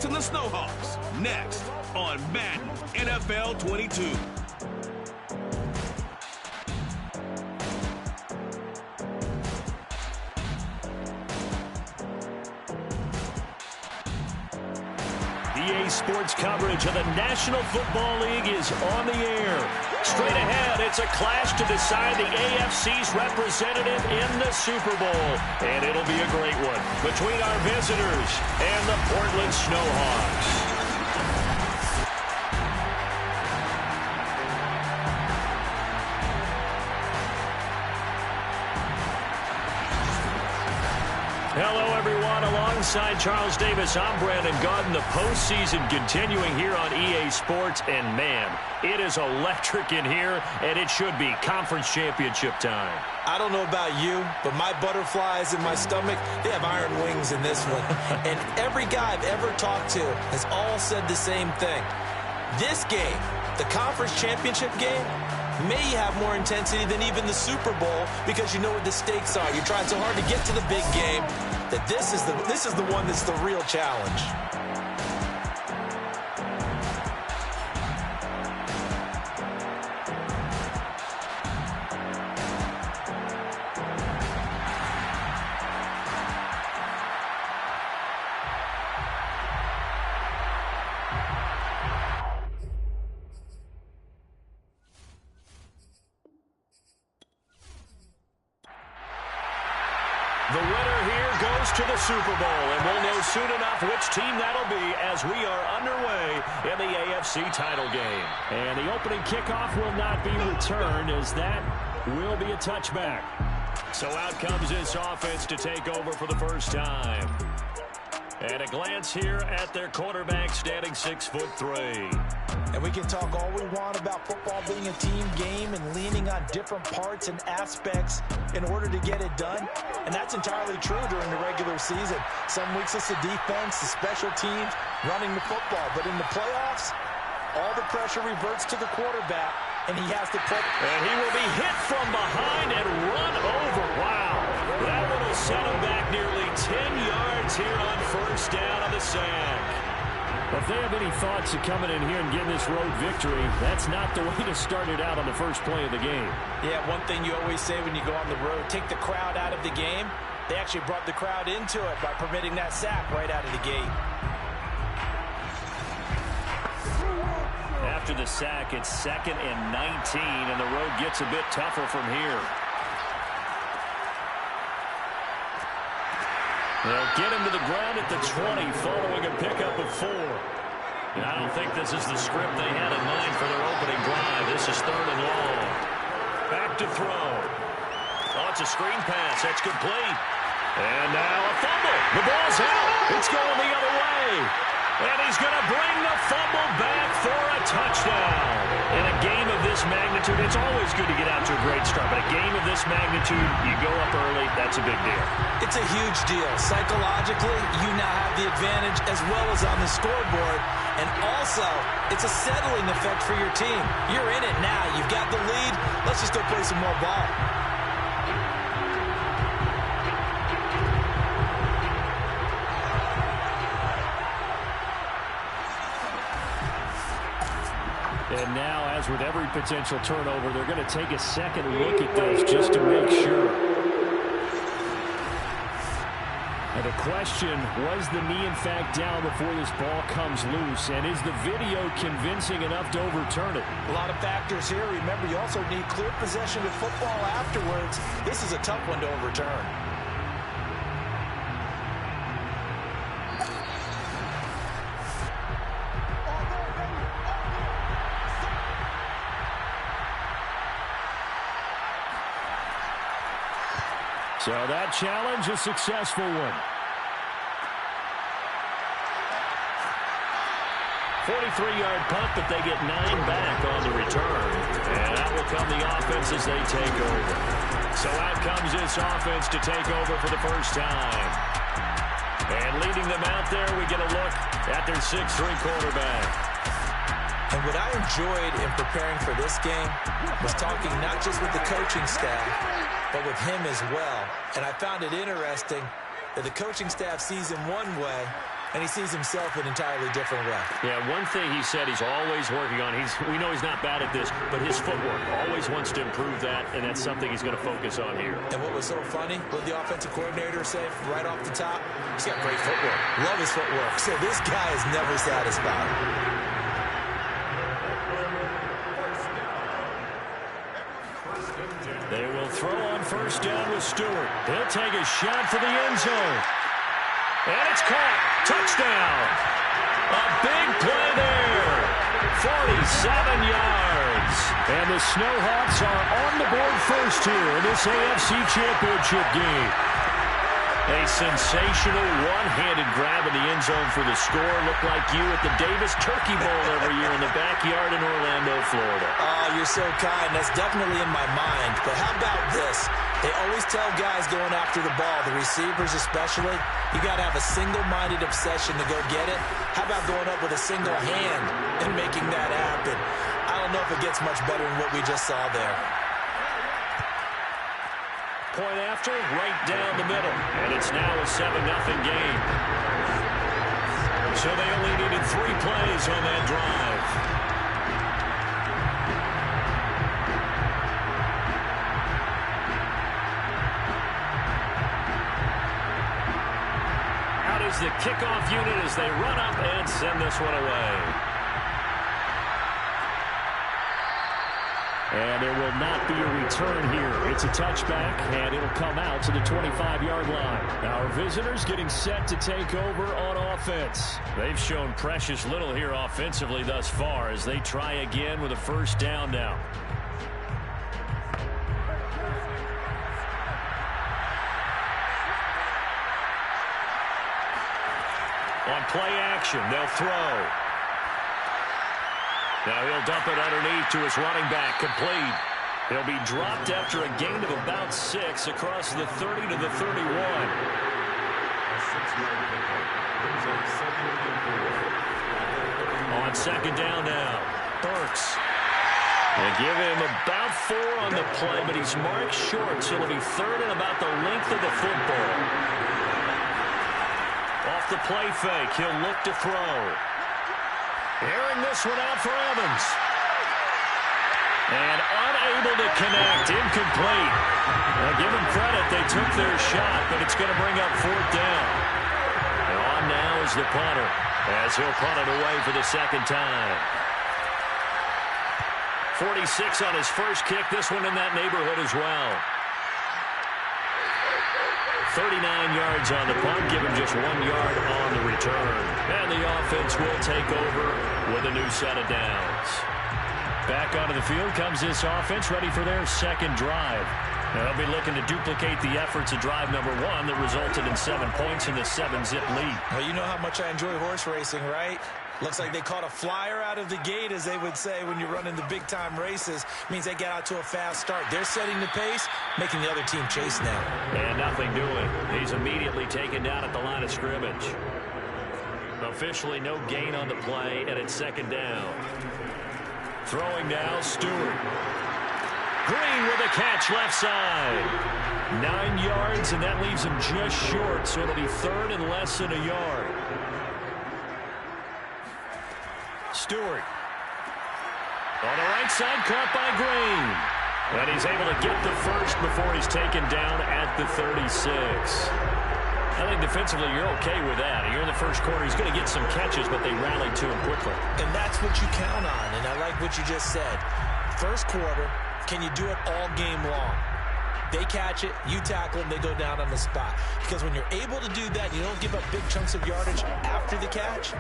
Snowhawks and the Snowhawks. Next on Madden NFL 22. EA Sports coverage of the National Football League is on the air. Straight ahead, it's a clash to decide the AFC's representative in the Super Bowl. And it'll be a great one between our visitors and the Portland Snowhawks. Hello, everyone. Alongside Charles Davis, I'm Brandon Gaudin. The postseason continuing here on EA Sports. And, man, it is electric in here, and it should be conference championship time. I don't know about you, but my butterflies in my stomach, they have iron wings in this one. And every guy I've ever talked to has all said the same thing. This game, the conference championship game, may have more intensity than even the Super Bowl because you know what the stakes are. You're trying so hard to get to the big game that this is the one that's the real challenge. The winner here goes to the Super Bowl, and we'll know soon enough which team that'll be as we are underway in the AFC title game. And the opening kickoff will not be returned, as that will be a touchback. So out comes this offense to take over for the first time. And a glance here at their quarterback, standing 6'3". And we can talk all we want about football being a team game and leaning on different parts and aspects in order to get it done. And that's entirely true during the regular season. Some weeks it's the defense, the special teams, running the football. But in the playoffs, all the pressure reverts to the quarterback, and he has to play. And he will be hit from behind and run over. Wow. That one will set him back nearly 10 yards here on first down on the sack. If they have any thoughts of coming in here and getting this road victory, that's not the way to start it out on the first play of the game. Yeah, one thing you always say when you go on the road, take the crowd out of the game. They actually brought the crowd into it by permitting that sack right out of the gate. After the sack, it's 2nd and 19, and the road gets a bit tougher from here. They'll get him to the ground at the 20 following a pickup of 4. And I don't think this is the script they had in mind for their opening drive. This is 3rd and long. Back to throw. Oh, it's a screen pass. That's complete. And now a fumble. The ball's out. It's going the other way. And he's going to bring the fumble back for a touchdown. In a game of this magnitude, it's always good to get out to a great start. But a game of this magnitude, you go up early, that's a big deal. It's a huge deal. Psychologically, you now have the advantage as well as on the scoreboard. And also, it's a settling effect for your team. You're in it now. You've got the lead. Let's just go play some more ball. And now, as with every potential turnover, they're going to take a second look at this just to make sure. And the question, was the knee in fact down before this ball comes loose? And is the video convincing enough to overturn it? A lot of factors here. Remember, you also need clear possession of football afterwards. This is a tough one to overturn. So that challenge, a successful one. 43-yard punt, but they get 9 back on the return. And that will come the offense as they take over. So out comes this offense to take over for the first time. And leading them out there, we get a look at their 6'3" quarterback. And what I enjoyed in preparing for this game was talking not just with the coaching staff, but with him as well. And I found it interesting that the coaching staff sees him one way and he sees himself an entirely different way. Yeah, one thing he said he's always working on, we know he's not bad at this, but his footwork, always wants to improve that, and that's something he's going to focus on here. And what was so funny, what the offensive coordinator said right off the top, he's got great footwork. Love his footwork. So this guy is never satisfied. They will throw on first down with Stewart. He'll take a shot for the end zone. And it's caught. Touchdown. A big play there. 47 yards. And the Snowhawks are on the board first here in this AFC Championship game. A sensational one-handed grab in the end zone for the score. Looked like you at the Davis Turkey Bowl every year in the backyard in Orlando, Florida. Oh, you're so kind. That's definitely in my mind. But how about this? They always tell guys going after the ball, the receivers especially, you got to have a single-minded obsession to go get it. How about going up with a single hand and making that happen? I don't know if it gets much better than what we just saw there. Point after, right down the middle. And it's now a 7-0 game. So they only needed 3 plays on that drive. Out is the kickoff unit as they run up and send this one away. And there will not be a return here. It's a touchback, and it'll come out to the 25-yard line. Our visitors getting set to take over on offense. They've shown precious little here offensively thus far as they try again with a first down now. On play action, they'll throw. Now he'll dump it underneath to his running back, complete. He'll be dropped after a gain of about 6 across the 30 to the 31. On second down now, Burks. They give him about 4 on the play, but he's marked short, so it'll be third and about the length of the football. Off the play fake, he'll look to throw. Airing this one out for Evans. And unable to connect. Incomplete. Now give them credit. They took their shot, but it's going to bring up 4th down. And on now is the punter, as he'll punt it away for the second time. 46 on his first kick. This one in that neighborhood as well. 39 yards on the punt, give him just 1 yard on the return. And the offense will take over with a new set of downs. Back onto the field comes this offense, ready for their second drive. Now they'll be looking to duplicate the efforts of drive number 1 that resulted in 7 points in the 7-zip lead. Well, you know how much I enjoy horse racing, right? Looks like they caught a flyer out of the gate, as they would say when you're running the big-time races. Means they get out to a fast start. They're setting the pace, making the other team chase now. And nothing doing. He's immediately taken down at the line of scrimmage. Officially no gain on the play, and it's second down. Throwing now, Stewart. Green with a catch left side. 9 yards, and that leaves him just short, so it'll be third and less than a yard. Stewart. On the right side, caught by Green. And he's able to get the first before he's taken down at the 36. I think defensively you're okay with that. You're in the first quarter. He's going to get some catches, but they rallied to him quickly. And that's what you count on, and I like what you just said. First quarter, can you do it all game long? They catch it, you tackle them, they go down on the spot. Because when you're able to do that, you don't give up big chunks of yardage after the catch,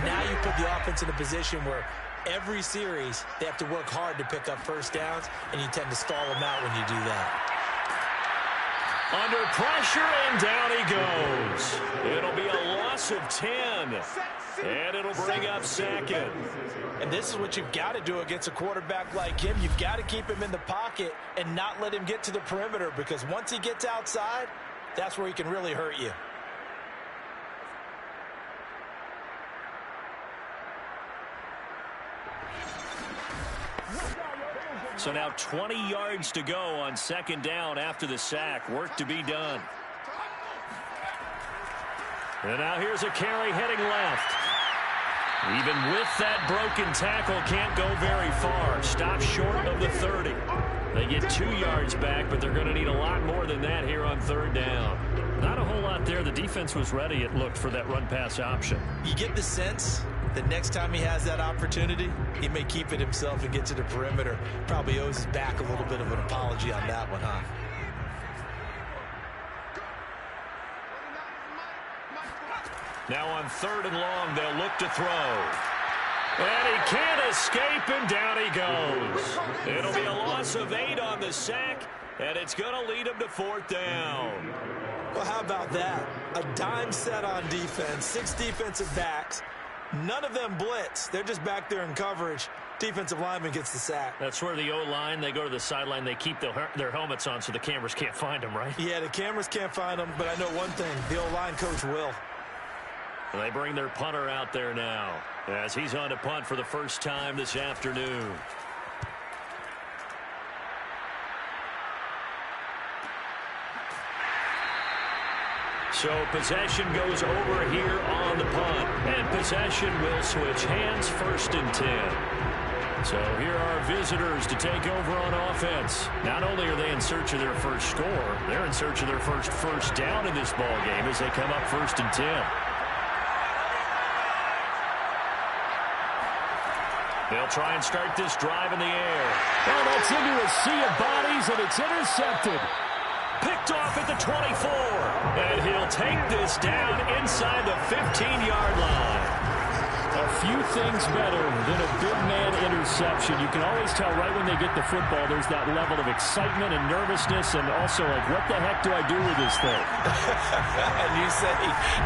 now you put the offense in a position where every series they have to work hard to pick up first downs, and you tend to stall them out when you do that. Under pressure, and down he goes. It'll be a loss of 10. And it'll bring up second. And this is what you've got to do against a quarterback like him. You've got to keep him in the pocket and not let him get to the perimeter, because once he gets outside, that's where he can really hurt you. So now 20 yards to go on second down after the sack. Work to be done. And now here's a carry heading left. Even with that broken tackle, can't go very far. Stop short of the 30. They get 2 yards back, but they're going to need a lot more than that here on 3rd down. Not a whole lot there. The defense was ready, it looked, for that run-pass option. You get the sense that next time he has that opportunity, he may keep it himself and get to the perimeter. Probably owes his back a little bit of an apology on that one, huh? Now on 3rd and long, they'll look to throw. And he can't escape, and down he goes. It'll be a loss of 8 on the sack, and it's going to lead him to 4th down. Well, how about that? A dime set on defense, 6 defensive backs. None of them blitz. They're just back there in coverage. Defensive lineman gets the sack. That's where the O-line, they go to the sideline, they keep their helmets on so the cameras can't find them, right? Yeah, the cameras can't find them, but I know one thing. The O-line coach will. They bring their punter out there now as he's on to punt for the first time this afternoon. So possession goes over here on the punt. And possession will switch hands, 1st and 10. So here are visitors to take over on offense. Not only are they in search of their first score, they're in search of their first down in this ball game as they come up 1st and 10. They'll try and start this drive in the air. Oh, that's into a sea of bodies, and it's intercepted. Picked off at the 24. And he'll take this down inside the 15-yard line. A few things better than a big man interception. You can always tell right when they get the football, there's that level of excitement and nervousness, and also like, what the heck do I do with this thing? And you say,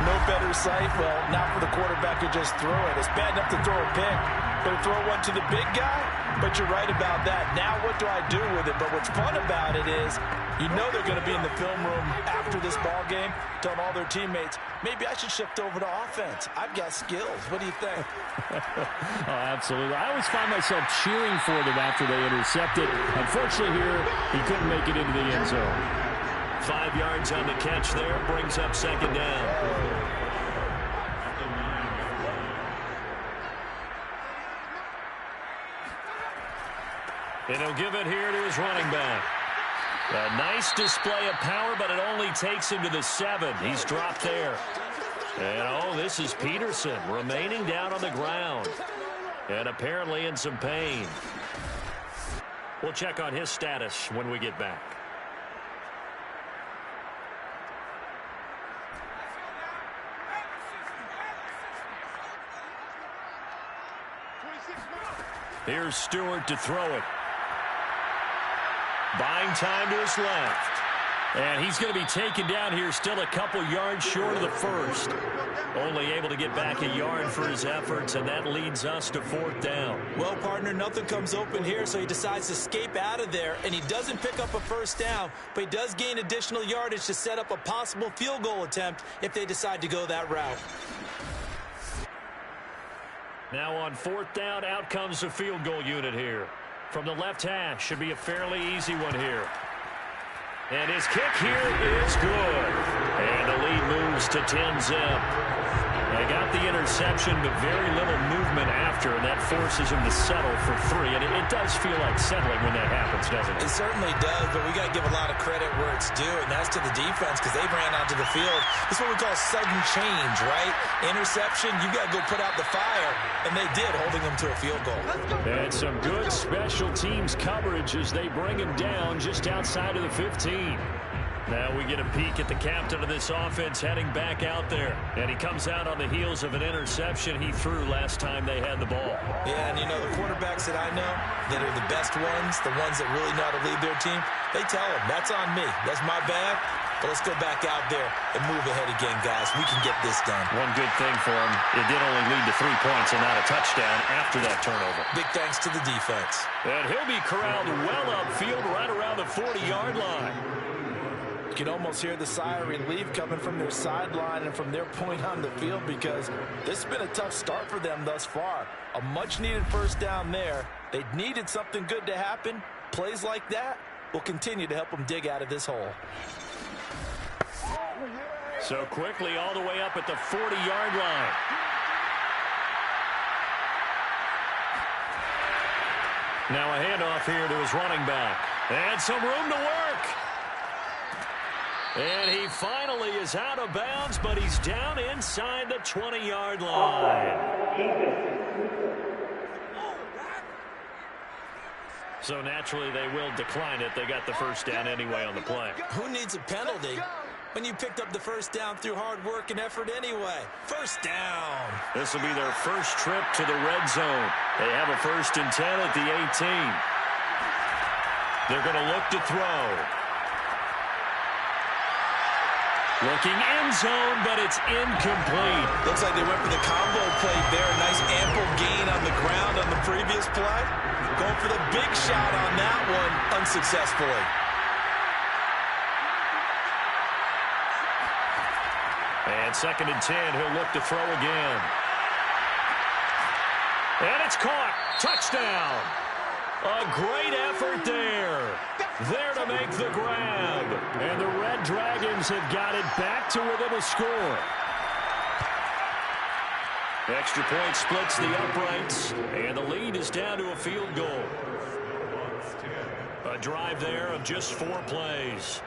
no better sight? Well, not for the quarterback to just throw it. It's bad enough to throw a pick, but throw one to the big guy? But you're right about that. Now what do I do with it? But what's fun about it is, you know they're going to be in the film room after this ball game, telling all their teammates, maybe I should shift over to offense. I've got skills. What do you think? Oh, absolutely. I always find myself cheering for them after they intercepted. Unfortunately here, he couldn't make it into the end zone. 5 yards on the catch there, brings up 2nd down. And he'll give it here to his running back. A nice display of power, but it only takes him to the 7. He's dropped there. And, oh, this is Peterson remaining down on the ground. And apparently in some pain. We'll check on his status when we get back. Here's Stewart to throw it. Buying time to his left. And he's going to be taken down here still a couple yards short of the 1st. Only able to get back a yard for his efforts, and that leads us to 4th down. Well, partner, nothing comes open here, so he decides to escape out of there, and he doesn't pick up a 1st down, but he does gain additional yardage to set up a possible field goal attempt if they decide to go that route. Now on 4th down, out comes the field goal unit here. From the left hash, should be a fairly easy one here. And his kick here is good. And the lead moves to 10-zip. They got the interception, but very little movement after, and that forces him to settle for 3. And it does feel like settling when that happens, doesn't it? It certainly does, but we got to give a lot of credit where it's due, and that's to the defense because they ran onto the field. This is what we call sudden change, right? Interception, you got to go put out the fire, and they did, holding them to a field goal. And some good special teams coverage as they bring him down just outside of the 15. Now we get a peek at the captain of this offense heading back out there. And he comes out on the heels of an interception he threw last time they had the ball. Yeah, and you know, the quarterbacks that I know that are the best ones, the ones that really know how to lead their team, they tell them, that's on me. That's my bad. But let's go back out there and move ahead again, guys. We can get this done. One good thing for him, it did only lead to 3 points and not a touchdown after that turnover. Big thanks to the defense. And he'll be corralled well upfield right around the 40-yard line. You can almost hear the sigh of relief coming from their sideline and from their point on the field because this has been a tough start for them thus far. A much-needed 1st down there. They needed something good to happen. Plays like that will continue to help them dig out of this hole. So quickly all the way up at the 40-yard line. Now a handoff here to his running back. And some room to work. And he finally is out of bounds, but he's down inside the 20-yard line. So naturally they will decline it. They got the first down anyway on the play. Who needs a penalty when you picked up the first down through hard work and effort anyway? First down. This will be their first trip to the red zone. They have a 1st and 10 at the 18. They're going to look to throw. Looking end zone, but it's incomplete. Looks like they went for the combo play there. Nice ample gain on the ground on the previous play. Going for the big shot on that one unsuccessfully. And 2nd and 10, he'll look to throw again. And it's caught. Touchdown. A great effort there. There to make the grab. And the Red Dragons have got it back to within a score. Extra point splits the uprights, and the lead is down to a field goal. A drive there of just 4 plays.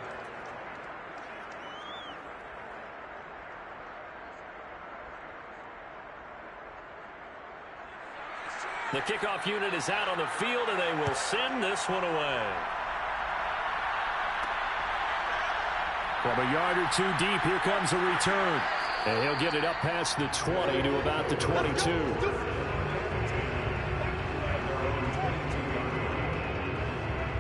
The kickoff unit is out on the field, and they will send this one away. From a yard or two deep, here comes a return. And he'll get it up past the 20 to about the 22.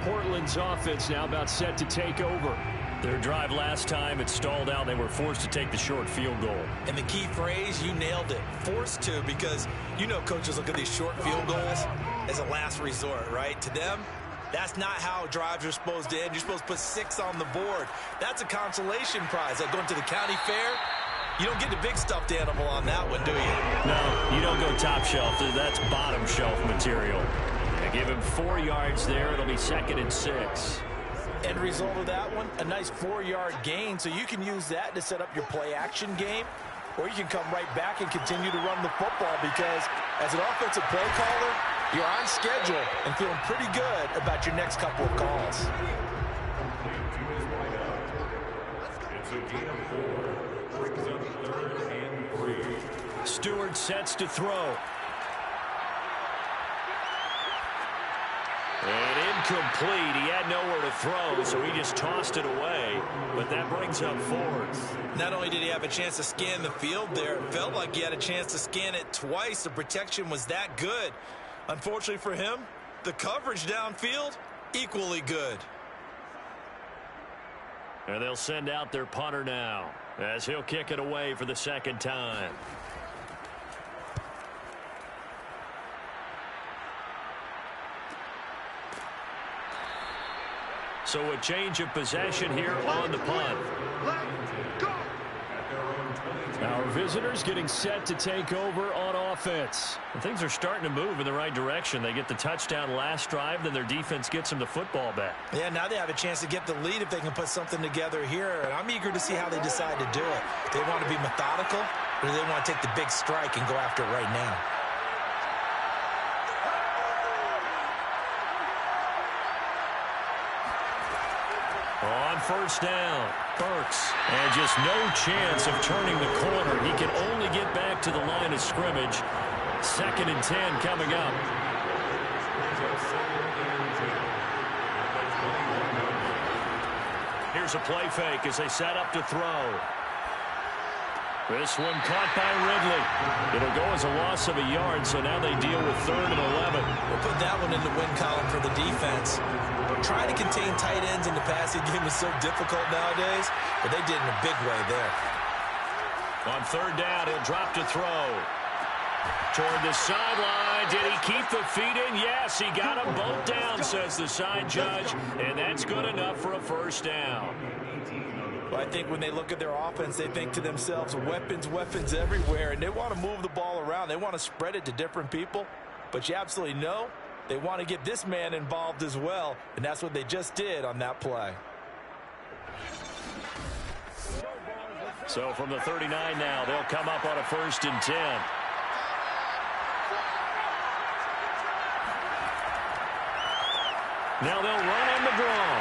Portland's offense now about set to take over. Their drive last time, it stalled out. They were forced to take the short field goal. And the key phrase, you nailed it. Forced to, because you know coaches look at these short field goals as a last resort, right? To them, that's not how drives are supposed to end. You're supposed to put 6 on the board. That's a consolation prize. Like going to the county fair, you don't get the big stuffed animal on that one, do you? No, you don't go top shelf. That's bottom shelf material. They give him 4 yards there. It'll be 2nd and 6. End result of that one, a nice 4-yard gain. So you can use that to set up your play-action game, or you can come right back and continue to run the football, because as an offensive play caller, you're on schedule and feeling pretty good about your next couple of calls. Stewart sets to throw. And incomplete. He had nowhere to throw, so he just tossed it away. But that brings up 4th. Not only did he have a chance to scan the field there, it felt like he had a chance to scan it twice. The protection was that good. Unfortunately for him, the coverage downfield, equally good. And they'll send out their punter now, as he'll kick it away for the 2nd time. So a change of possession here on the punt. Our visitors getting set to take over on offense. And things are starting to move in the right direction. They get the touchdown last drive, then their defense gets them the football back. Yeah, now they have a chance to get the lead if they can put something together here. And I'm eager to see how they decide to do it. They want to be methodical, or do they want to take the big strike and go after it right now? On 1st down, Burks. And just no chance of turning the corner. He can only get back to the line of scrimmage. 2nd and 10 coming up. Here's a play fake as they set up to throw. This one caught by Ridley. It'll go as a loss of a yard, so now they deal with 3rd and 11. We'll put that one in the win column for the defense. Trying to contain tight ends in the passing game is so difficult nowadays, but they did in a big way there. On 3rd down, he'll drop to throw. Toward the sideline. Did he keep the feet in? Yes, he got them both down, says the side judge, and that's good enough for a 1st down. Well, I think when they look at their offense, they think to themselves, weapons, weapons everywhere, and they want to move the ball around. They want to spread it to different people, but you absolutely know they want to get this man involved as well, and that's what they just did on that play. So from the 39 now, they'll come up on a 1st and 10. Now they'll run on the draw.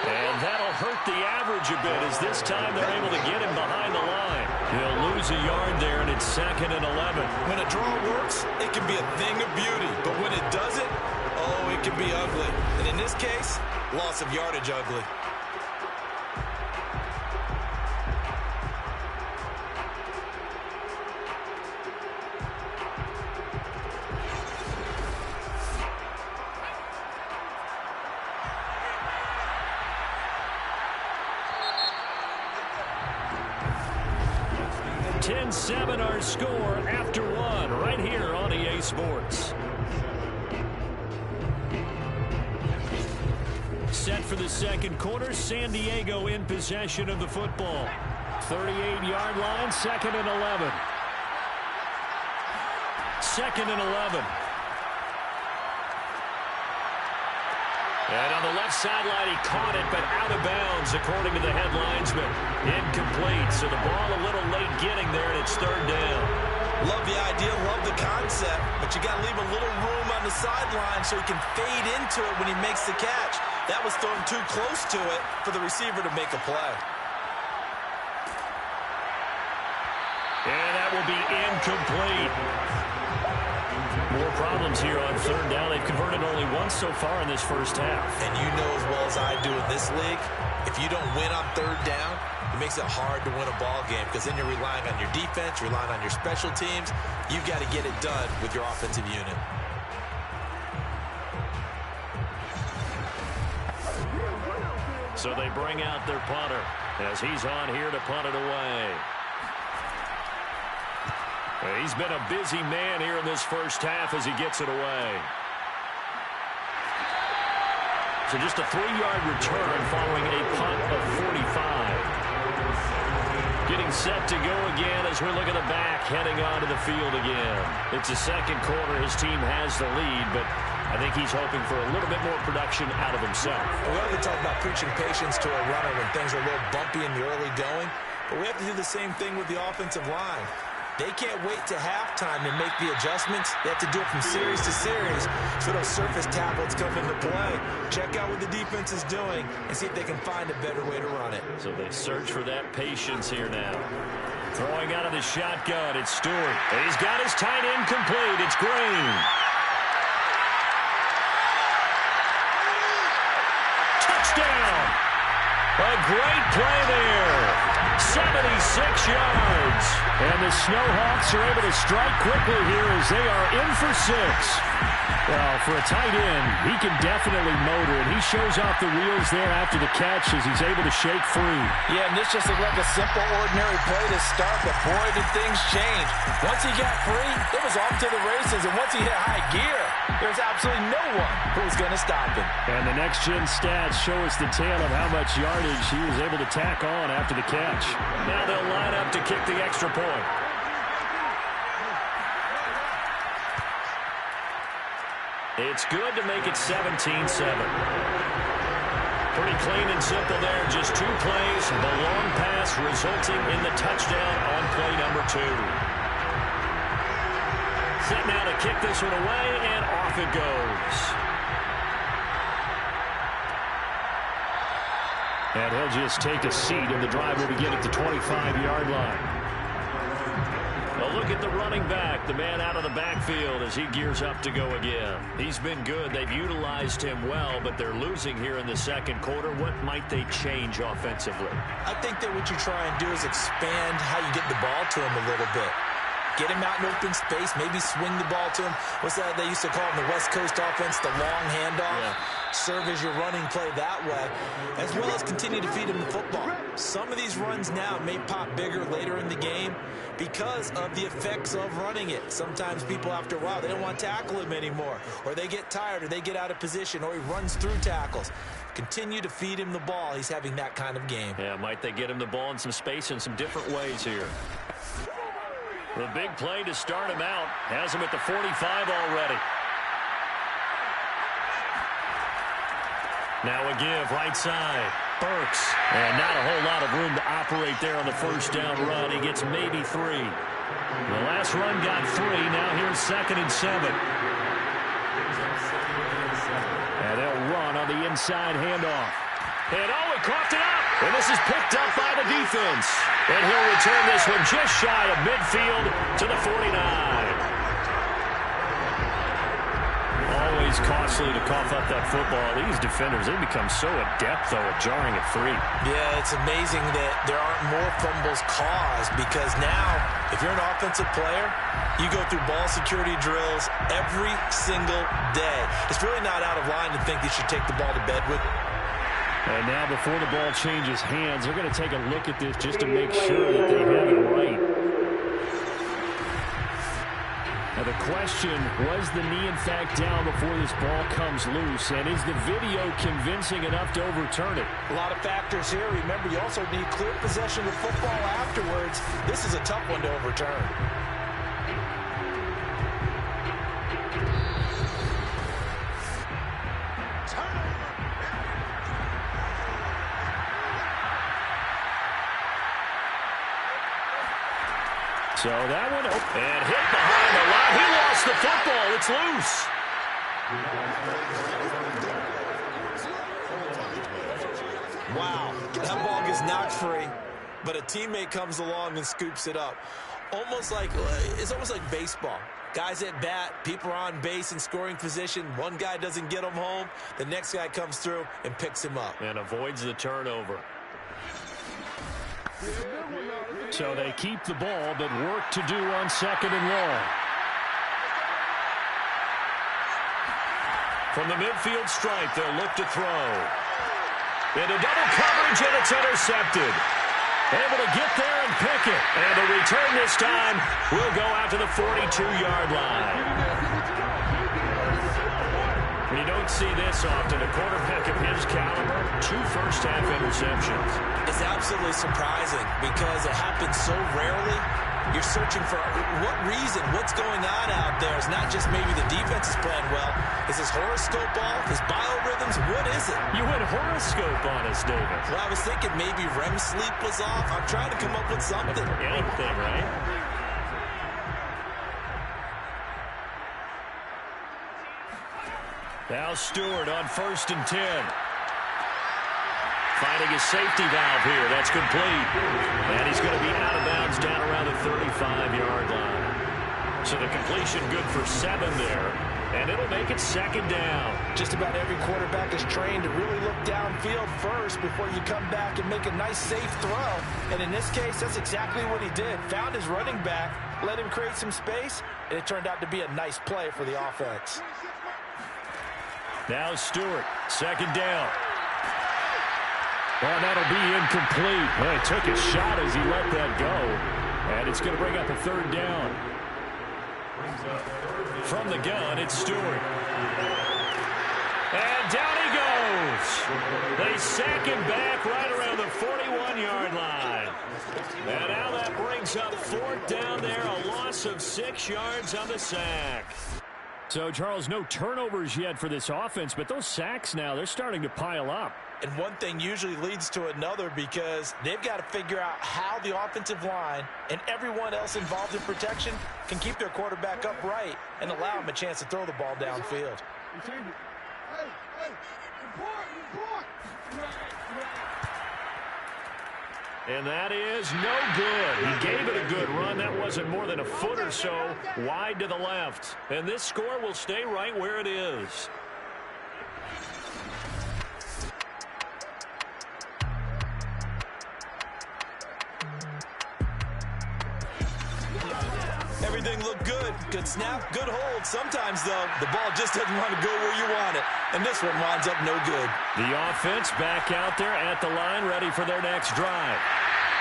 And that'll hurt the average a bit as this time they're able to get him behind the line. He'll lose a yard there, and it's 2nd and 11. When a draw works, it can be a thing of beauty. But when it doesn't, oh, it can be ugly. And in this case, loss of yardage ugly. Seven our score after one right here on EA Sports. Set for the second quarter. San Diego in possession of the football. 38-yard line, 2nd and 11. 2nd and 11. And on the left sideline, he caught it, but out of bounds, according to the head linesman. Incomplete, so the ball a little late getting there, and it's 3rd down. Love the idea, love the concept, but you got to leave a little room on the sideline so he can fade into it when he makes the catch. That was thrown too close to it for the receiver to make a play. And that will be incomplete. More problems here on 3rd down. They've converted only once so far in this first half. And you know as well as I do in this league, if you don't win on 3rd down, it makes it hard to win a ball game because then you're relying on your defense, relying on your special teams. You've got to get it done with your offensive unit. So they bring out their punter as he's on here to punt it away. He's been a busy man here in this first half as he gets it away. So just a 3-yard return following a punt of 45. Getting set to go again as we look at the back heading onto the field again. It's the second quarter. His team has the lead, but I think he's hoping for a little bit more production out of himself. We often talk about preaching patience to a runner when things are a little bumpy in the early going, but we have to do the same thing with the offensive line. They can't wait to halftime and make the adjustments. They have to do it from series to series so those surface tackles come into play. Check out what the defense is doing and see if they can find a better way to run it. So they search for that patience here now. Throwing out of the shotgun, it's Stewart. And he's got his tight end complete. It's Green. Touchdown! A great play there. 76 yards. And the Snowhawks are able to strike quickly here as they are in for 6. Well, for a tight end, he can definitely motor it. He shows off the wheels there after the catch as he's able to shake free. Yeah, and this just looked like a simple, ordinary play to start, but boy, did things change. Once he got free, it was off to the races, and once he hit high gear, there's absolutely no one who was going to stop him. And the next-gen stats show us the tale of how much yardage he was able to tack on after the catch. Now they'll line up to kick the extra point. It's good to make it 17-7. Pretty clean and simple there. Just 2 plays. The long pass resulting in the touchdown on play number 2. Set now to kick this one away, and off it goes. And he'll just take a seat, and the drive will begin at the 25-yard line. Well, look at the running back, the man out of the backfield as he gears up to go again. He's been good. They've utilized him well, but they're losing here in the second quarter. What might they change offensively? I think that what you try and do is expand how you get the ball to him a little bit. Get him out in open space, maybe swing the ball to him. What's that they used to call in the West Coast offense, the long handoff? Yeah. Serve as your running play that way, as well as continue to feed him the football. Some of these runs now may pop bigger later in the game because of the effects of running it. Sometimes people, after a while, they don't want to tackle him anymore, or they get tired, or they get out of position, or he runs through tackles. Continue to feed him the ball. He's having that kind of game. Yeah, might they get him the ball in some space in some different ways here. The big play to start him out. Has him at the 45 already. Now a give right side. Burks. And not a whole lot of room to operate there on the first down run. He gets maybe 3. The last run got 3. Now here's 2nd and 7. And they'll run on the inside handoff. And he coughed it up. And this is picked up by the defense. And he'll return this one just shy of midfield to the 49. Always costly to cough up that football. These defenders, they become so adept, though, at jarring it free. Yeah, it's amazing that there aren't more fumbles caused, because now, if you're an offensive player, you go through ball security drills every single day. It's really not out of line to think you should take the ball to bed with. And now before the ball changes hands, they're going to take a look at this just to make sure that they have it right. Now the question, was the knee in fact down before this ball comes loose? And is the video convincing enough to overturn it? A lot of factors here. Remember, you also need clear possession of the football afterwards. This is a tough one to overturn. So that one, and hit behind the line. He lost the football. It's loose. Wow, that ball gets knocked free, but a teammate comes along and scoops it up. It's almost like baseball. Guys at bat, people are on base in scoring position. One guy doesn't get him home. The next guy comes through and picks him up. And avoids the turnover. So they keep the ball, but work to do on 2nd and long. From the midfield stripe, they'll look to throw. Into double coverage, and it's intercepted. Able to get there and pick it. And the return this time will go out to the 42-yard line. You don't see this often. A quarterback of his caliber, 2 first-half interceptions. It's absolutely surprising because it happens so rarely. You're searching for what reason, what's going on out there. It's not just maybe the defense is playing well. Is his horoscope off? His biorhythms? What is it? You went horoscope on us, David. Well, I was thinking maybe REM sleep was off. I'm trying to come up with something. Anything, right? Now Stewart on 1st and 10. Finding his safety valve here. That's complete. And he's going to be out of bounds down around the 35-yard line. So the completion good for 7 there. And it'll make it 2nd down. Just about every quarterback is trained to really look downfield first before you come back and make a nice, safe throw. And in this case, that's exactly what he did. Found his running back, let him create some space, and it turned out to be a nice play for the offense. Now Stewart, 2nd down. Well, that'll be incomplete. Well, he took a shot as he let that go. And it's going to bring up a 3rd down. From the gun, it's Stewart. And down he goes. They sack him back right around the 41-yard line. And now that brings up 4th down there, a loss of 6 yards on the sack. So, Charles, no turnovers yet for this offense, but those sacks now, they're starting to pile up. And one thing usually leads to another because they've got to figure out how the offensive line and everyone else involved in protection can keep their quarterback upright and allow him a chance to throw the ball downfield. And that is no good. He gave it a good run. That wasn't more than a foot or so wide to the left. And this score will stay right where it is. Everything looked good. Good snap, good hold. Sometimes, though, the ball just doesn't want to go where you want it. And this one winds up no good. The offense back out there at the line, ready for their next drive.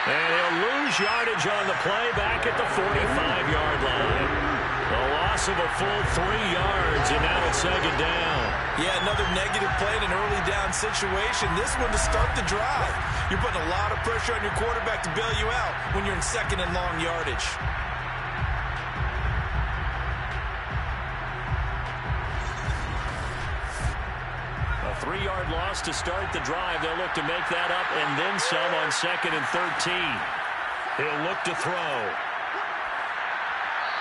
And he'll lose yardage on the play back at the 45-yard line. A loss of a full 3 yards, and now it's 2nd down. Yeah, another negative play in an early down situation. This one to start the drive. You're putting a lot of pressure on your quarterback to bail you out when you're in 2nd and long yardage. 3-yard loss to start the drive. They'll look to make that up and then some on 2nd and 13. He'll look to throw.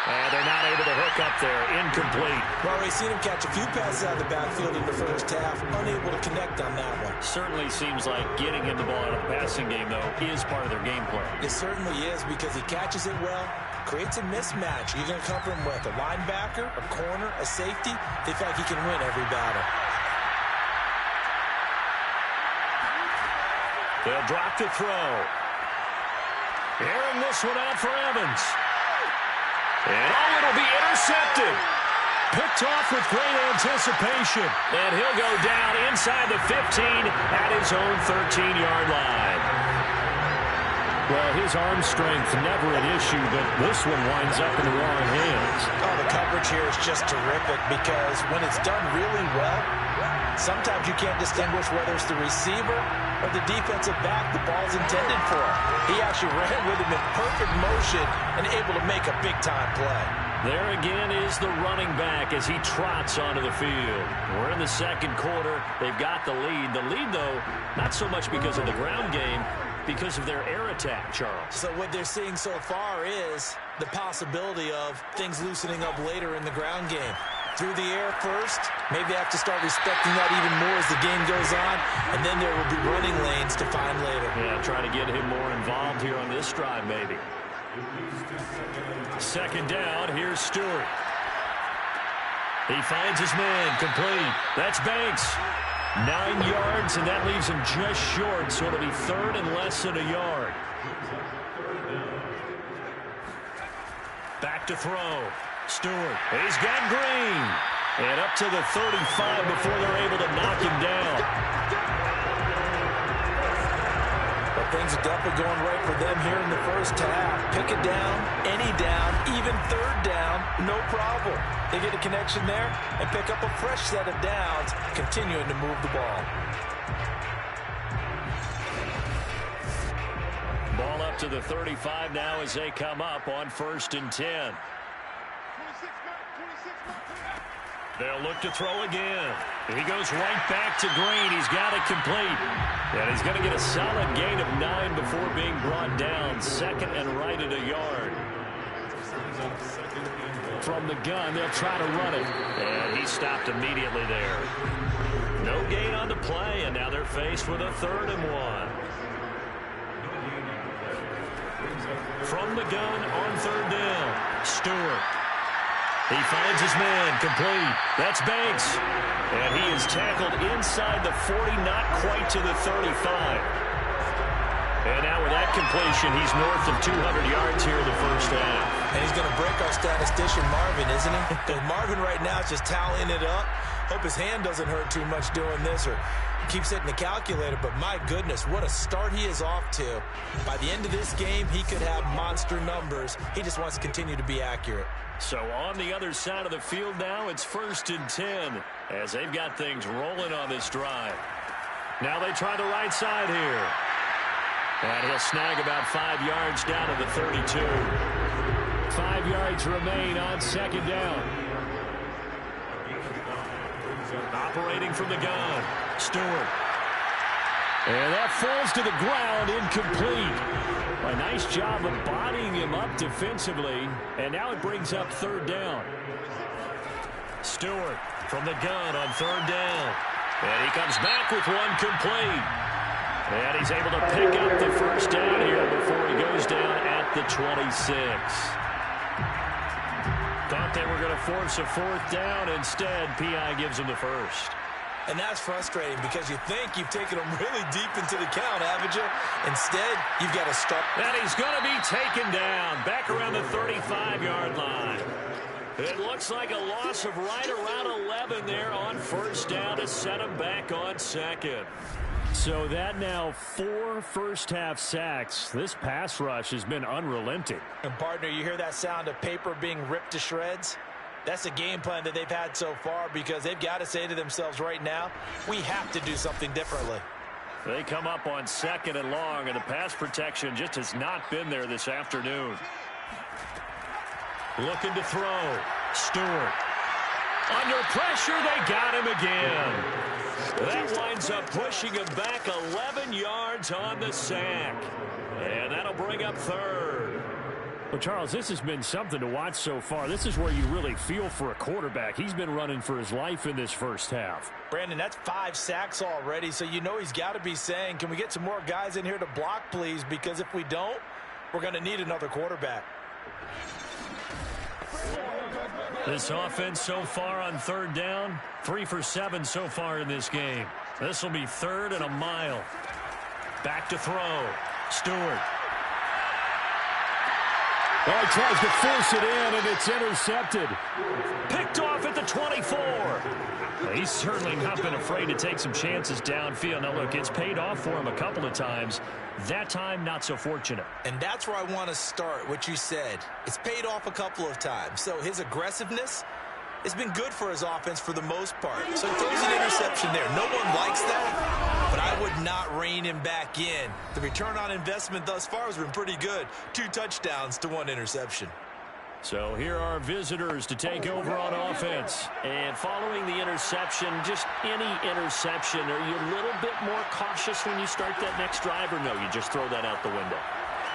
And they're not able to hook up there. Incomplete. Well, we've seen him catch a few passes out of the backfield in the first half. Unable to connect on that one. Certainly seems like getting him the ball out of the passing game, though, is part of their game plan. It certainly is because he catches it well, creates a mismatch. You're going to cover him with a linebacker, a corner, a safety. They feel like he can win every battle. They'll drop to throw. Airing this one out for Evans. And it'll be intercepted. Picked off with great anticipation. And he'll go down inside the 15 at his own 13-yard line. Well, his arm strength never an issue, but this one winds up in the wrong hands. Oh, the coverage here is just terrific because when it's done really well, sometimes you can't distinguish whether it's the receiver or the defensive back the ball's intended for. He actually ran with him in perfect motion and able to make a big-time play. There again is the running back as he trots onto the field. We're in the second quarter. They've got the lead. The lead, though, not so much because of the ground game, because of their air attack, Charles. So what they're seeing so far is the possibility of things loosening up later in the ground game. Through the air first, maybe they have to start respecting that even more as the game goes on, and then there will be running lanes to find later. Yeah, try to get him more involved here on this drive, maybe. Second down, here's Stewart. He finds his man, complete. That's Banks. 9 yards, and that leaves him just short, so it'll be third and less than a yard. Back to throw. Stewart. He's got Green. And up to the 35 before they're able to knock him down. But things are definitely going right for them here in the first half. Pick it down, any down, even third down, no problem. They get a connection there and pick up a fresh set of downs, continuing to move the ball. Ball up to the 35 now as they come up on 1st and 10. They'll look to throw again. He goes right back to Green. He's got it complete. And he's going to get a solid gain of 9 before being brought down. 2nd and right at a yard. From the gun, they'll try to run it. And he stopped immediately there. No gain on the play, and now they're faced with a 3rd and 1. From the gun on 3rd down, Stewart. He finds his man, complete. That's Banks. And he is tackled inside the 40, not quite to the 35. And now with that completion, he's north of 200 yards here in the first half. And he's going to break our statistician, Marvin, isn't he? Because Marvin right now is just tallying it up. Hope his hand doesn't hurt too much doing this or keeps hitting the calculator. But my goodness, what a start he is off to. By the end of this game, he could have monster numbers. He just wants to continue to be accurate. So on the other side of the field now, it's 1st and 10 as they've got things rolling on this drive. Now they try the right side here. And he'll snag about 5 yards down to the 32. 5 yards remain on 2nd down. Operating from the gun, Stewart. And that falls to the ground, incomplete. A nice job of bodying him up defensively. And now it brings up 3rd down. Stewart from the gun on 3rd down. And he comes back with one complete. And he's able to pick up the first down here before he goes down at the 26. Thought they were going to force a 4th down. Instead, P.I. gives him the first. And that's frustrating because you think you've taken them really deep into the count, haven't you? Instead, you've got to start. And he's going to be taken down back around the 35-yard line. It looks like a loss of right around 11 there on 1st down to set him back on 2nd. So that now 4 first-half sacks. This pass rush has been unrelenting. And, partner, you hear that sound of paper being ripped to shreds? That's a game plan that they've had so far because they've got to say to themselves right now, we have to do something differently. They come up on 2nd and long, and the pass protection just has not been there this afternoon. Looking to throw. Stewart. Under pressure, they got him again. That winds up pushing him back 11 yards on the sack. And that'll bring up third. Well, Charles, this has been something to watch so far. This is where you really feel for a quarterback. He's been running for his life in this first half. Brandon, that's 5 sacks already, so you know he's got to be saying, can we get some more guys in here to block, please? Because if we don't, we're going to need another quarterback. This offense so far on third down, 3 for 7 so far in this game. This will be 3rd and a mile. Back to throw. Stewart. Oh, he tries to force it in, and it's intercepted. Picked off at the 24. Well, he's certainly not been afraid to take some chances downfield. Now, look, it's paid off for him a couple of times. That time, not so fortunate. And that's where I want to start, what you said. It's paid off a couple of times. So his aggressiveness has been good for his offense for the most part. So he throws an interception there. No one likes that, but I would not rein him back in. The return on investment thus far has been pretty good. 2 touchdowns to 1 interception. So here are visitors to take over on offense. And following the interception, just any interception, are you a little bit more cautious when you start that next drive, or no, you just throw that out the window?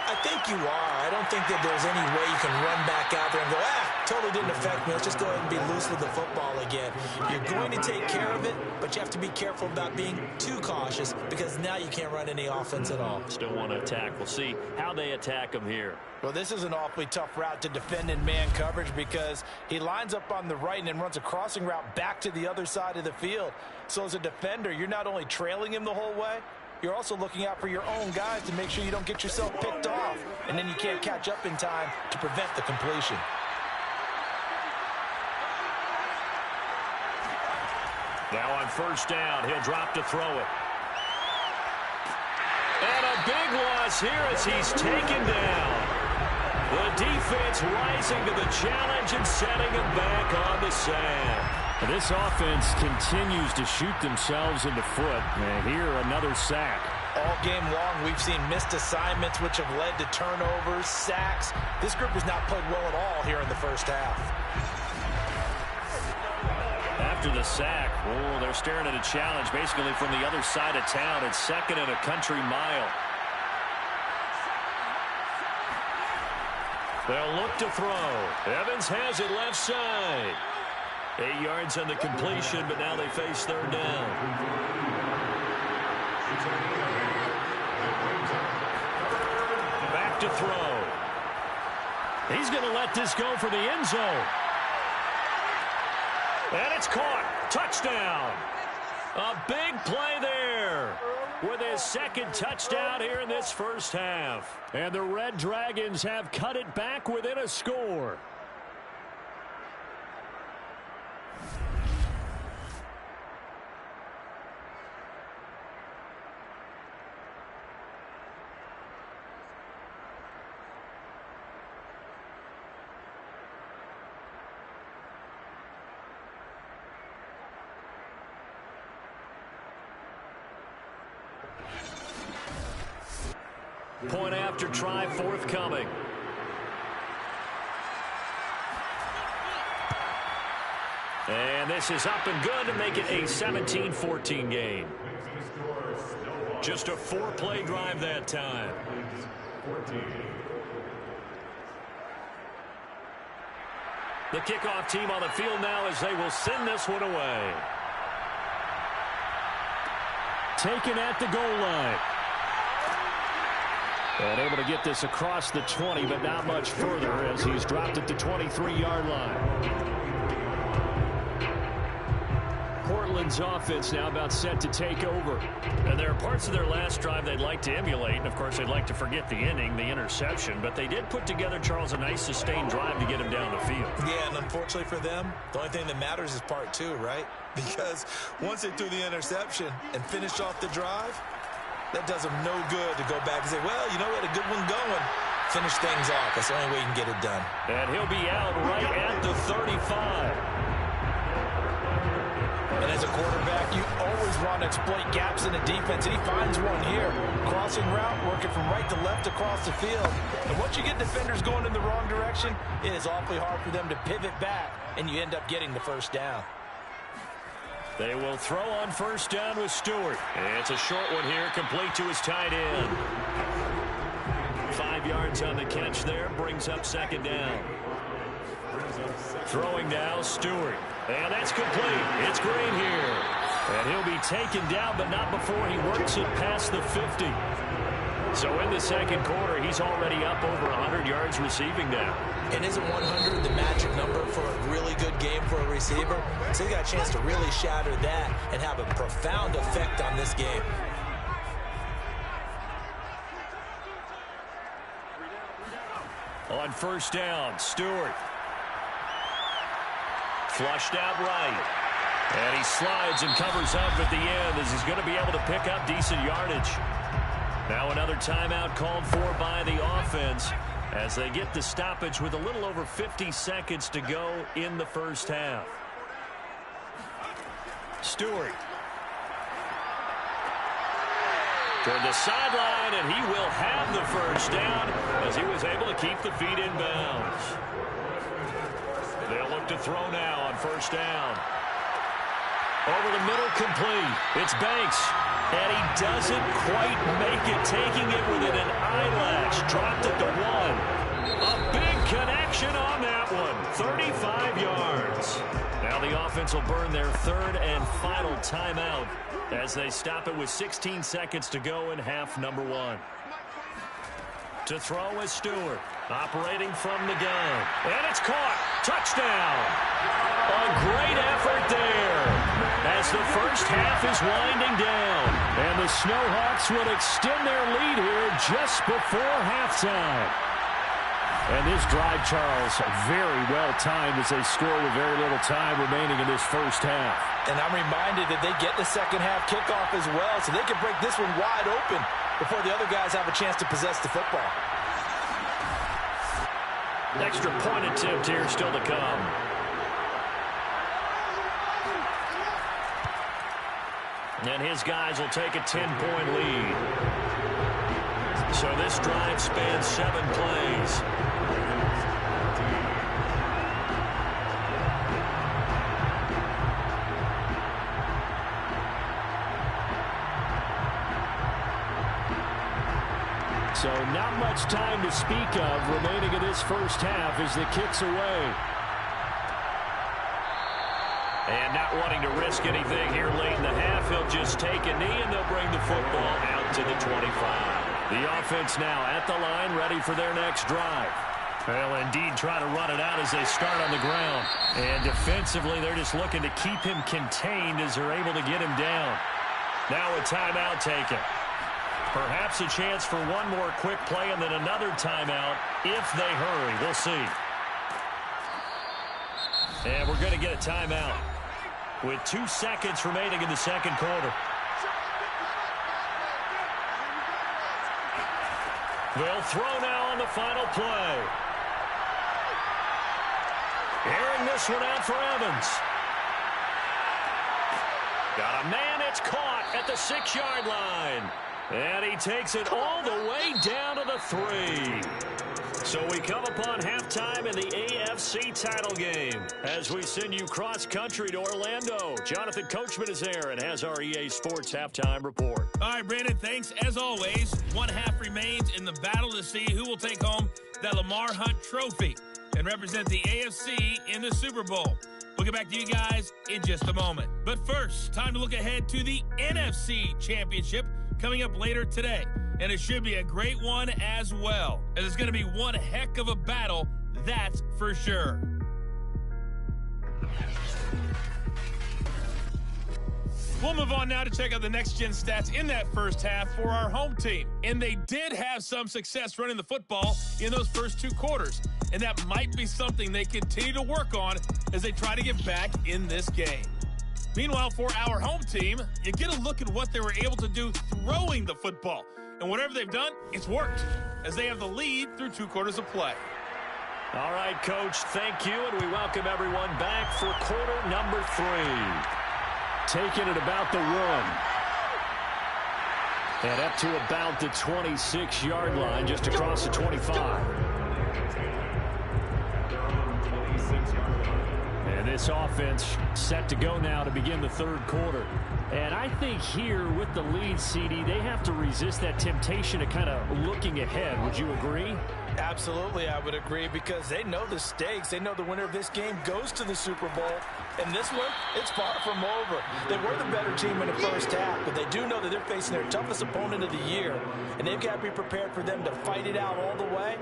I think you are. I don't think that there's any way you can run back out there and go, totally didn't affect me. Let's just go ahead and be loose with the football again. You're going to take care of it, but you have to be careful about being too cautious because now you can't run any offense at all. Still want to attack. We'll see how they attack him here. Well, this is an awfully tough route to defend in man coverage because he lines up on the right and then runs a crossing route back to the other side of the field. So as a defender, you're not only trailing him the whole way, you're also looking out for your own guys to make sure you don't get yourself picked off. And then you can't catch up in time to prevent the completion. Now on first down, he'll drop to throw it. And a big loss here as he's taken down. The defense rising to the challenge and setting him back on the sack. This offense continues to shoot themselves in the foot. And here, another sack. All game long, we've seen missed assignments, which have led to turnovers, sacks. This group has not played well at all here in the first half. After the sack, they're staring at a challenge basically from the other side of town. It's 2nd and a country mile. They'll look to throw. Evans has it left side. 8 yards on the completion, but now they face 3rd down. Back to throw. He's going to let this go for the end zone. And it's caught. Touchdown. A big play there with his 2nd touchdown here in this first half. And the Red Dragons have cut it back within a score. Point after try forthcoming. And this is up and good to make it a 17-14 game. Just a 4-play drive that time. The kickoff team on the field now as they will send this one away. Taken at the goal line. And able to get this across the 20, but not much further as he's dropped at the 23-yard line. Portland's offense now about set to take over. And there are parts of their last drive they'd like to emulate. And, of course, they'd like to forget the inning, the interception. But they did put together, Charles, a nice sustained drive to get him down the field. Yeah, and unfortunately for them, the only thing that matters is part 2, right? Because once they threw the interception and finished off the drive, that does them no good to go back and say, well, you know, we had a good one going. Finish things off. That's the only way you can get it done. And he'll be out right at the 35. And as a quarterback, you always want to exploit gaps in the defense, and he finds one here. Crossing route, working from right to left across the field. And once you get defenders going in the wrong direction, it is awfully hard for them to pivot back, and you end up getting the first down. They will throw on first down with Stewart. It's a short one here, complete to his tight end. 5 yards on the catch there, brings up second down. Throwing now, Stewart. And that's complete. It's Green here. And he'll be taken down, but not before he works it past the 50. So in the second quarter, he's already up over 100 yards receiving now. And isn't 100 the magic number for a really good game for a receiver? So he got a chance to really shatter that and have a profound effect on this game. On first down, Stewart. Flushed out right. And he slides and covers up at the end as he's going to be able to pick up decent yardage. Now another timeout called for by the offense as they get the stoppage with a little over 50 seconds to go in the first half. Stewart. Toward the sideline, and he will have the first down as he was able to keep the feet in bounds. They'll look to throw now on first down. Over the middle, complete. It's Banks. And he doesn't quite make it, taking it within an eyelash. Dropped it to 1. A big connection on that one. 35 yards. Now the offense will burn their third and final timeout as they stop it with 16 seconds to go in half number 1. To throw is Stewart. Operating from the gun. And it's caught. Touchdown. A great effort there as the first half is winding down. And the Snowhawks will extend their lead here just before halftime. And this drive, Charles, very well timed as they score with very little time remaining in this first half. And I'm reminded that they get the second half kickoff as well, so they can break this one wide open before the other guys have a chance to possess the football. Extra point attempt here still to come. And his guys will take a 10-point lead. So this drive spans 7 plays. So not much time to speak of remaining in this first half as the kick's away. And not wanting to risk anything here late in the half, he'll just take a knee and they'll bring the football out to the 25. The offense now at the line, ready for their next drive. They'll indeed try to run it out as they start on the ground. And defensively, they're just looking to keep him contained as they're able to get him down. Now a timeout taken. Perhaps a chance for one more quick play and then another timeout if they hurry. We'll see. And we're going to get a timeout with 2 seconds remaining in the second quarter. They'll throw now on the final play. Airing this one out for Evans. Got a man, it's caught at the 6-yard line. And he takes it all the way down to the 3. So we come upon halftime in the AFC title game as we send you cross-country to Orlando. Jonathan Coachman is there and has our EA Sports halftime report. All right, Brandon, thanks. As always, 1 half remains in the battle to see who will take home that Lamar Hunt trophy and represent the AFC in the Super Bowl. We'll get back to you guys in just a moment. But first, time to look ahead to the NFC Championship coming up later today. And it should be a great one as well, as it's going to be one heck of a battle, that's for sure. We'll move on now to check out the next-gen stats in that first half for our home team. And they did have some success running the football in those first 2 quarters. And that might be something they continue to work on as they try to get back in this game. Meanwhile, for our home team, you get a look at what they were able to do throwing the football. And whatever they've done, it's worked, as they have the lead through 2 quarters of play. All right, Coach, thank you, and we welcome everyone back for quarter number 3. Taking it about the 1. And up to about the 26-yard line, just across the 25. And this offense set to go now to begin the third quarter. And I think here with the lead, CD, they have to resist that temptation of kind of looking ahead. Would you agree? Absolutely, I would agree, because they know the stakes. They know the winner of this game goes to the Super Bowl. And this one, it's far from over. They were the better team in the first half, but they do know that they're facing their toughest opponent of the year. And they've got to be prepared for them to fight it out all the way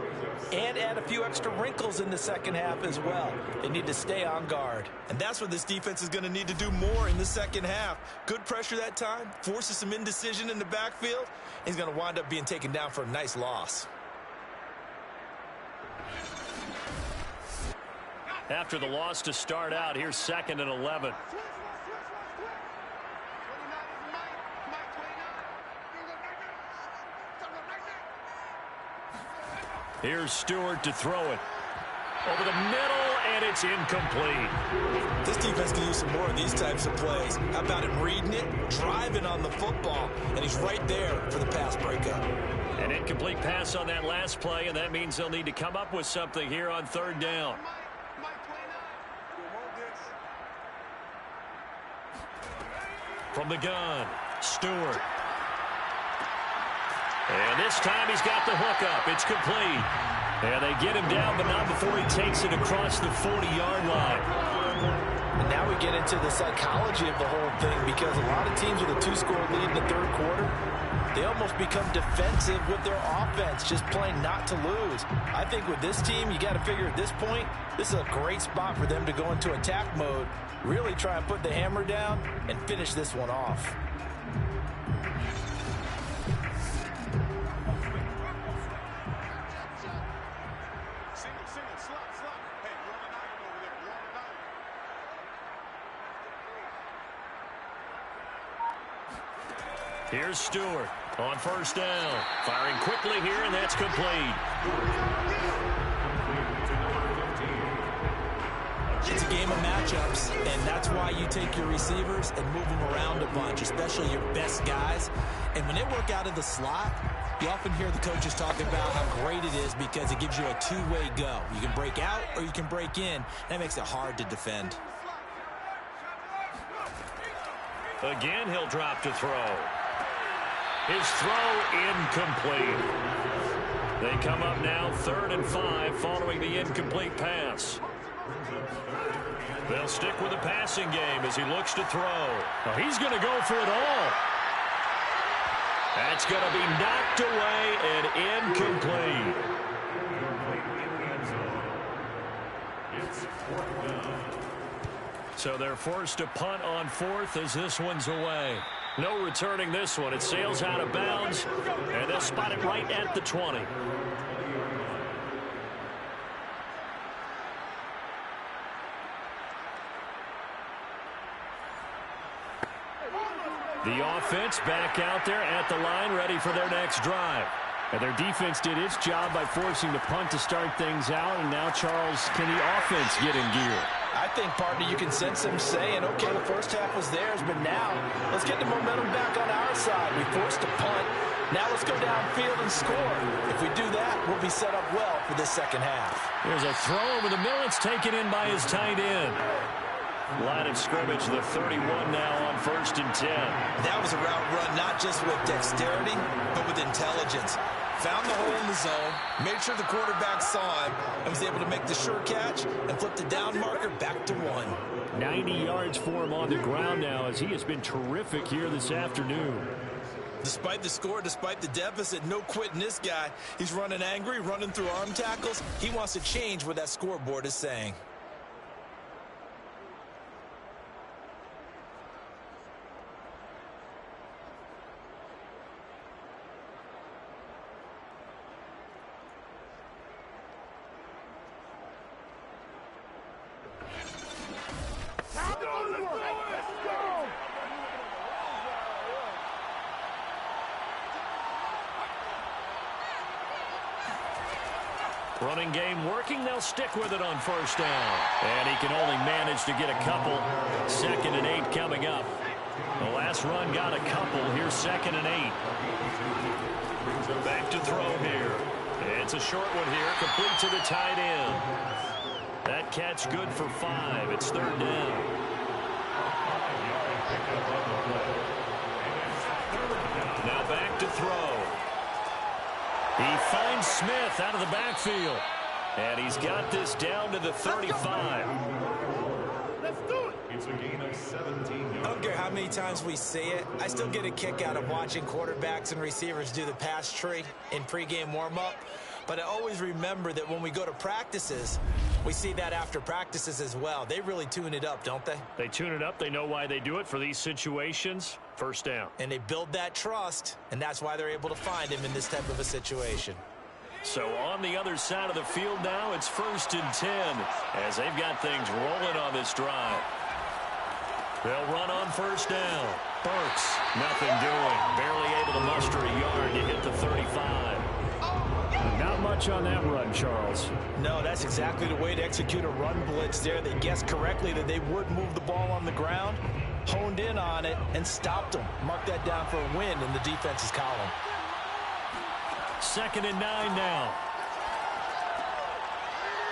and add a few extra wrinkles in the second half as well. They need to stay on guard. And that's what this defense is going to need to do more in the second half. Good pressure that time, forces some indecision in the backfield. He's going to wind up being taken down for a nice loss. After the loss to start out, here's 2nd and 11. Here's Stewart to throw it. Over the middle, and it's incomplete. This defense can use some more of these types of plays. How about him reading it, driving on the football, and he's right there for the pass breakup. An incomplete pass on that last play, and that means they'll need to come up with something here on 3rd down. From the gun, Stewart. And this time he's got the hook up. It's complete. And they get him down, but not before he takes it across the 40-yard line. And now we get into the psychology of the whole thing, because a lot of teams with a 2-score lead in the third quarter, they almost become defensive with their offense, just playing not to lose. I think with this team, you got to figure at this point, this is a great spot for them to go into attack mode, really try and put the hammer down and finish this one off. Here's Stewart on 1st down. Firing quickly here, and that's complete. It's a game of matchups, and that's why you take your receivers and move them around a bunch, especially your best guys. And when they work out of the slot, you often hear the coaches talking about how great it is because it gives you a two-way go. You can break out or you can break in. That makes it hard to defend. Again, he'll drop to throw. His throw incomplete. They come up now 3rd and 5 following the incomplete pass. They'll stick with the passing game as he looks to throw. Well, he's going to go for it all. That's going to be knocked away and incomplete. So they're forced to punt on 4th as this one's away. No returning this one. It sails out of bounds, and they'll spot it right at the 20. The offense back out there at the line, ready for their next drive. And their defense did its job by forcing the punt to start things out, and now, Charles, can the offense get in gear? I think, partner, you can sense them saying, okay, the first half was theirs, but now let's get the momentum back on our side. We forced a punt. Now let's go downfield and score. If we do that, we'll be set up well for this second half. There's a throw over the middle. It's taken in by his tight end. Line of scrimmage, the 31 now on 1st and 10. That was a route run not just with dexterity, but with intelligence. Found the hole in the zone, made sure the quarterback saw him, and was able to make the sure catch and flip the down marker back to 1. 90 yards for him on the ground now, as he has been terrific here this afternoon. Despite the score, despite the deficit, no quitting this guy. He's running angry, running through arm tackles. He wants to change what that scoreboard is saying. Running game working. They'll stick with it on 1st down. And he can only manage to get a couple. 2nd and 8 coming up. The last run got a couple. Here's 2nd and 8. Back to throw here. It's a short one here. Complete to the tight end. That catch good for 5. It's 3rd down. Now back to throw. He finds Smith out of the backfield. And he's got this down to the 35. Let's do it. It's a gain of 17 yards. I don't care how many times we see it. I still get a kick out of watching quarterbacks and receivers do the pass tree in pregame warm-up. But I always remember that when we go to practices, we see that after practices as well. They really tune it up, don't they? They tune it up. They know why they do it for these situations. 1st down. And they build that trust, and that's why they're able to find him in this type of a situation. So on the other side of the field now, it's 1st and 10 as they've got things rolling on this drive. They'll run on 1st down. Burks, nothing doing. Barely able to muster a yard to hit the 35. Not much on that run, Charles. No, that's exactly the way to execute a run blitz there. They guessed correctly that they would move the ball on the ground, honed in on it, and stopped them. Mark that down for a win in the defense's column. 2nd and 9 now.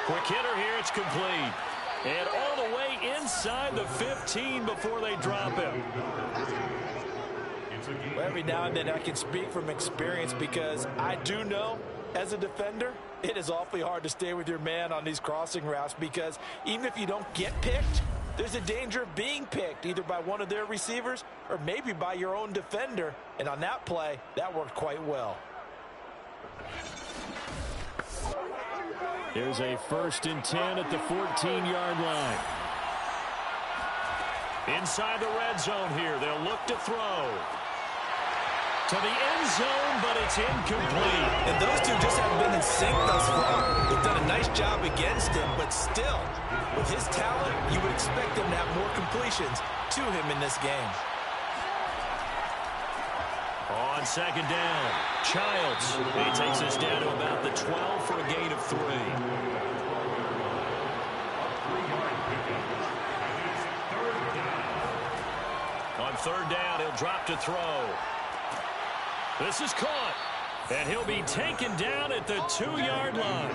Quick hitter here. It's complete. And all the way inside the 15 before they drop him. Well, every now and then I can speak from experience because I do know as a defender, it is awfully hard to stay with your man on these crossing routes because even if you don't get picked, there's a danger of being picked either by one of their receivers or maybe by your own defender. And on that play, that worked quite well. Here's a 1st and 10 at the 14-yard line. Inside the red zone here. They'll look to throw. To the end zone, but it's incomplete. And those two just haven't been in sync thus far. They've done a nice job against him, but still, with his talent, you would expect him to have more completions to him in this game. On 2nd down, Childs. He takes us down to about the 12 for a gain of 3. On 3rd down, he'll drop to throw. This is caught, and he'll be taken down at the 2-yard line.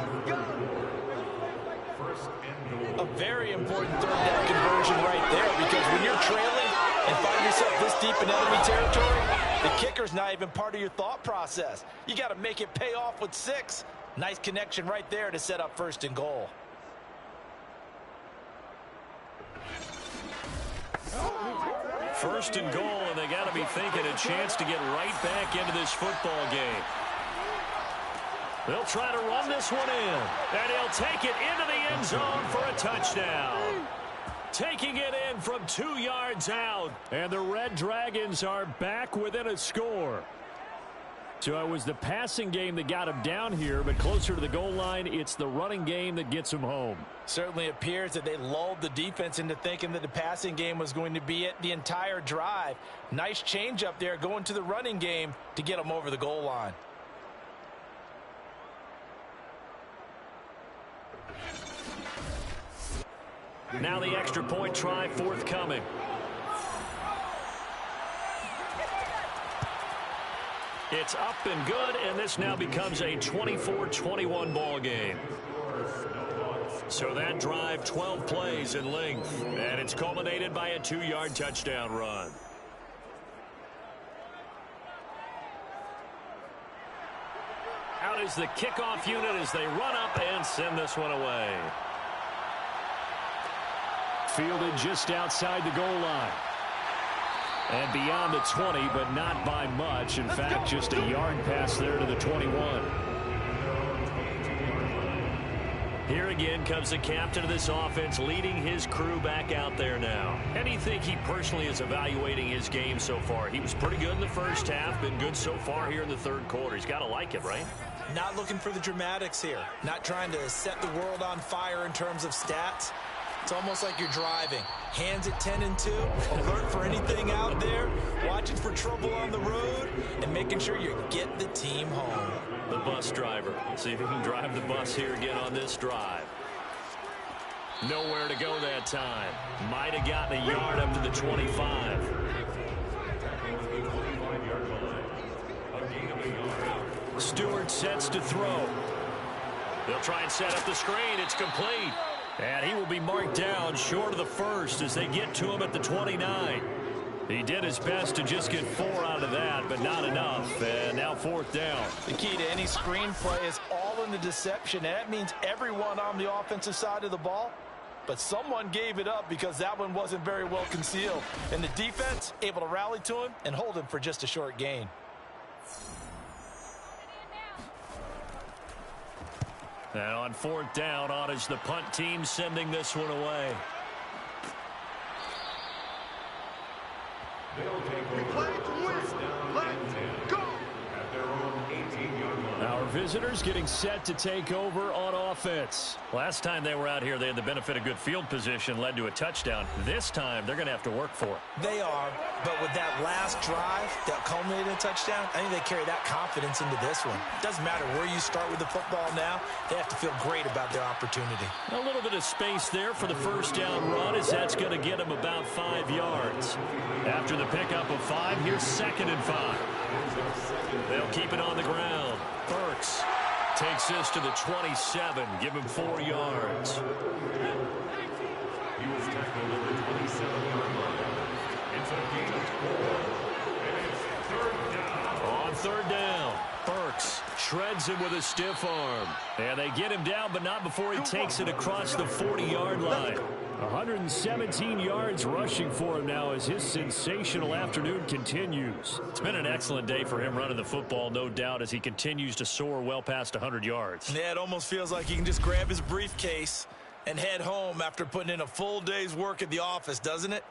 A very important 3rd down conversion right there because when you're trailing and find yourself this deep in enemy territory, the kicker's not even part of your thought process. You got to make it pay off with 6. Nice connection right there to set up 1st and goal. First and goal, and they got to be thinking a chance to get right back into this football game. They'll try to run this one in, and he'll take it into the end zone for a touchdown. Taking it in from 2 yards out. And the Red Dragons are back within a score. So it was the passing game that got him down here, but closer to the goal line, it's the running game that gets him home. Certainly appears that they lulled the defense into thinking that the passing game was going to be it the entire drive. Nice change up there going to the running game to get them over the goal line. Now the extra point try forthcoming. It's up and good, and this now becomes a 24-21 ball game. So that drive, 12 plays in length, and it's culminated by a 2-yard touchdown run. Out is the kickoff unit as they run up and send this one away. Fielded just outside the goal line. And beyond the 20, but not by much. In fact, just a yard pass there to the 21. Here again comes the captain of this offense leading his crew back out there now. And you think he personally is evaluating his game so far? He was pretty good in the first half, been good so far here in the 3rd quarter. He's got to like it, right? Not looking for the dramatics here. Not trying to set the world on fire in terms of stats. It's almost like you're driving. Hands at 10 and 2, alert for anything out there, watching for trouble on the road, and making sure you get the team home. The bus driver. See if he can drive the bus here again on this drive. Nowhere to go that time. Might have gotten a yard up to the 25. Stewart sets to throw. They'll try and set up the screen. It's complete. And he will be marked down short of the first as they get to him at the 29. He did his best to just get 4 out of that, but not enough. And now 4th down. The key to any screenplay is all in the deception. And that means everyone on the offensive side of the ball. But someone gave it up because that one wasn't very well concealed. And the defense able to rally to him and hold him for just a short gain. And on 4th down, on is the punt team sending this one away. We play to win. Let's go. Our visitors getting set to take over on offense. Last time they were out here, they had the benefit of good field position, led to a touchdown. This time, they're going to have to work for it. They are, but with that last drive that culminated in a touchdown, I think they carry that confidence into this one. It doesn't matter where you start with the football now. They have to feel great about their opportunity. A little bit of space there for the first down run, as that's going to get them about 5 yards. After the pickup of 5, here's 2nd and 5. They'll keep it on the ground. Burks takes this to the 27. Give him 4 yards. He was tackled at the 27-yard line. Inside gain of 4. And it's 3rd down. On 3rd down, Burks shreds him with a stiff arm. And they get him down, but not before he takes it across the 40-yard line. 117 yards rushing for him now as his sensational afternoon continues. It's been an excellent day for him running the football, no doubt, as he continues to soar well past 100 yards. Yeah, it almost feels like he can just grab his briefcase and head home after putting in a full day's work at the office, doesn't it?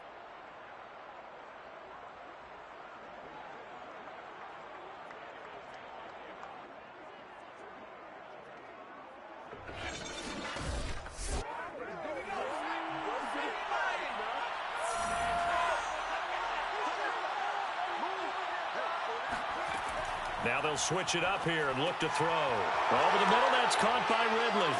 Now they'll switch it up here and look to throw. Over the middle, that's caught by Ridley.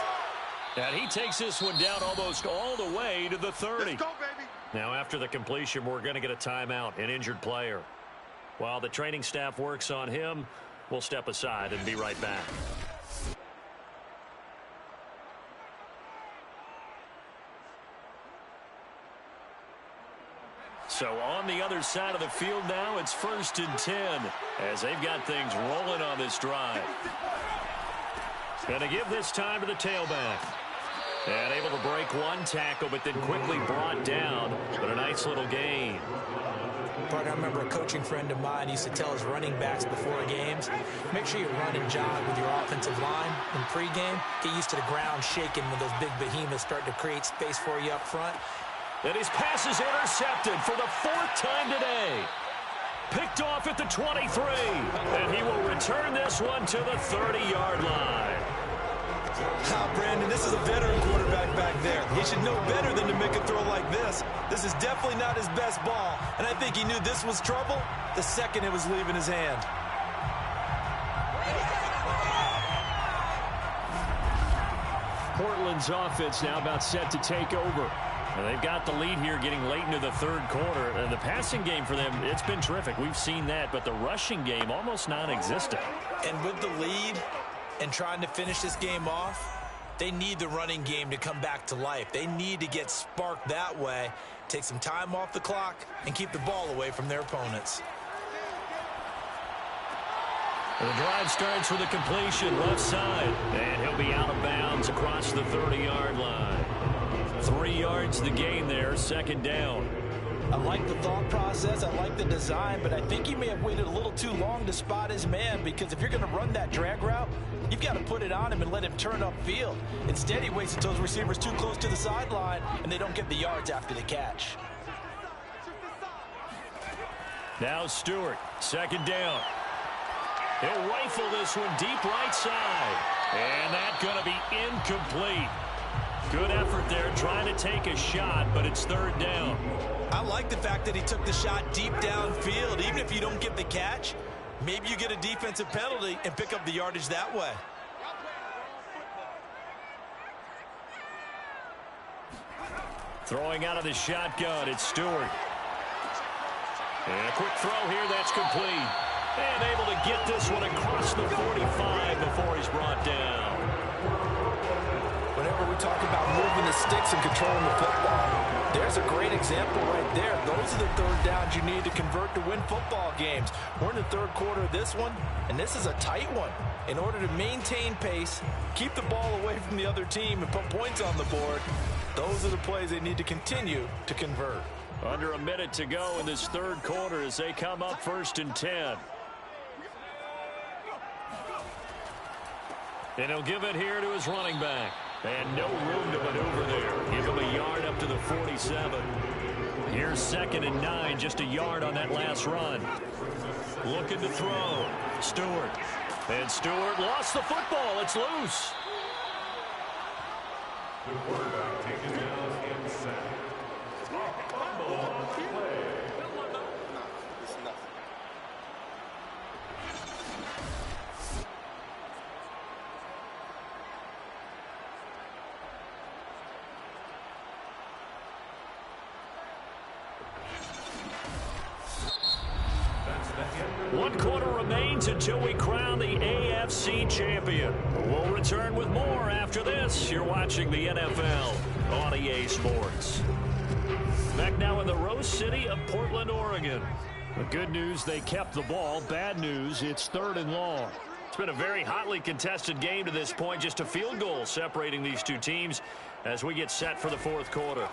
And he takes this one down almost all the way to the 30. Let's go, baby. Now after the completion, we're going to get a timeout, an injured player. While the training staff works on him, we'll step aside and be right back. So on the other side of the field now, it's 1st and 10 as they've got things rolling on this drive. Going to give this time to the tailback. And able to break one tackle, but then quickly brought down. But a nice little gain. But I remember a coaching friend of mine used to tell his running backs before games, make sure you run and jog with your offensive line in pregame. Get used to the ground shaking when those big behemoths start to create space for you up front. And his pass is intercepted for the 4th time today. Picked off at the 23. And he will return this one to the 30-yard line. Brandon, this is a veteran quarterback back there. He should know better than to make a throw like this. This is definitely not his best ball. And I think he knew this was trouble the second it was leaving his hand. Portland's offense now about set to take over. And they've got the lead here getting late into the 3rd quarter. And the passing game for them, it's been terrific. We've seen that. But the rushing game almost non-existent. And with the lead and trying to finish this game off, they need the running game to come back to life. They need to get sparked that way, take some time off the clock, and keep the ball away from their opponents. The drive starts with a completion left side. And he'll be out of bounds across the 30-yard line. 3 yards the gain there, 2nd down. I like the thought process. I like the design, but I think he may have waited a little too long to spot his man, because if you're going to run that drag route, you've got to put it on him and let him turn upfield. Instead, he waits until his receiver's too close to the sideline, and they don't get the yards after the catch. Now Stewart, 2nd down. He'll rifle this one deep right side. And that's going to be incomplete. Good effort there trying to take a shot, but it's 3rd down. I like the fact that he took the shot deep downfield. Even if you don't get the catch, maybe you get a defensive penalty and pick up the yardage that way. Throwing out of the shotgun, it's Stewart. And a quick throw here, that's complete. And able to get this one across the 45 before he's brought down. Whenever we talk about moving the sticks and controlling the football. There's a great example right there. Those are the third downs you need to convert to win football games. We're in the third quarter of this one, and this is a tight one. In order to maintain pace, keep the ball away from the other team, and put points on the board, those are the plays they need to continue to convert. Under a minute to go in this third quarter as they come up 1st and 10. And he'll give it here to his running back. And no room to maneuver there. Give him a yard up to the 47. Here's 2nd and 9, just a yard on that last run. Looking to throw. Stewart. And Stewart lost the football. It's loose. The quarterback taken down and sacked. One quarter remains until we crown the AFC champion. We'll return with more after this. You're watching the NFL on EA Sports. Back now in the Rose City of Portland, Oregon. The good news, they kept the ball. Bad news, it's 3rd and long. It's been a very hotly contested game to this point. Just a field goal separating these two teams as we get set for the 4th quarter.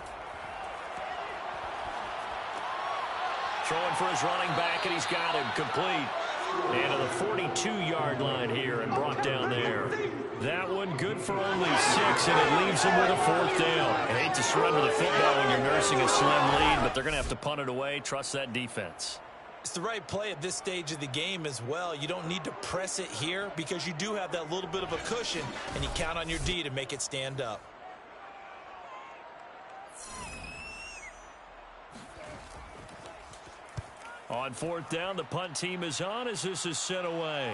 Throwing for his running back, and he's got him complete. And to the 42-yard line here and brought down there. That one good for only 6, and it leaves him with a 4th down. I hate to surrender the football when you're nursing a slim lead, but they're going to have to punt it away. Trust that defense. It's the right play at this stage of the game as well. You don't need to press it here because you do have that little bit of a cushion, and you count on your D to make it stand up. On 4th down, the punt team is on as this is sent away.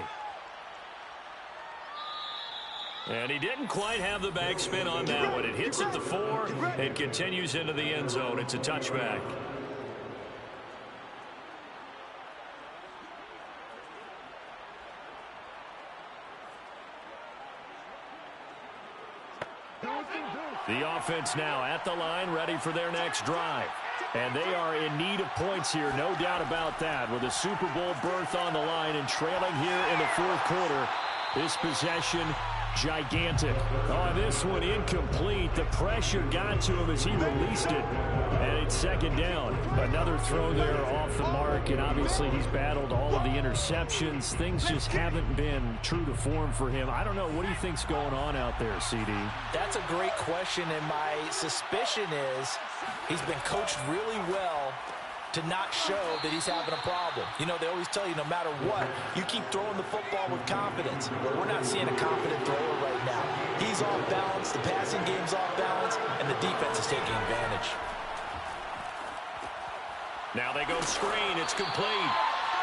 And he didn't quite have the backspin on that one. It hits at the 4 and continues into the end zone. It's a touchback. The offense now at the line, ready for their next drive. And they are in need of points here, no doubt about that. With a Super Bowl berth on the line and trailing here in the 4th quarter, this possession gigantic. Oh, this one incomplete. The pressure got to him as he released it. And it's 2nd down. Another throw there off the mark, and obviously he's battled all of the interceptions. Things just haven't been true to form for him. I don't know. What do you think's going on out there, CD? That's a great question, and my suspicion is he's been coached really well to not show that he's having a problem. You know, they always tell you no matter what, you keep throwing the football with confidence. But we're not seeing a confident thrower right now. He's off balance, the passing game's off balance, and the defense is taking advantage. Now they go screen. It's complete.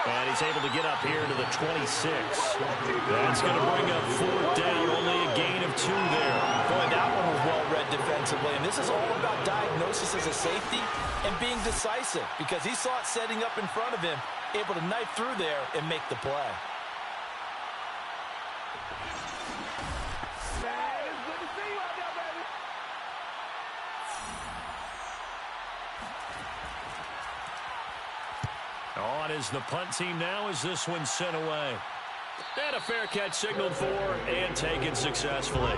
And he's able to get up here to the 26. That's going to bring up 4th down. Only a gain of 2 there. Boy, that one was well-read defensively. And this is all about diagnosis as a safety and being decisive because he saw it setting up in front of him, able to knife through there and make the play. On is the punt team now as this one's sent away. And a fair catch signaled for and taken successfully.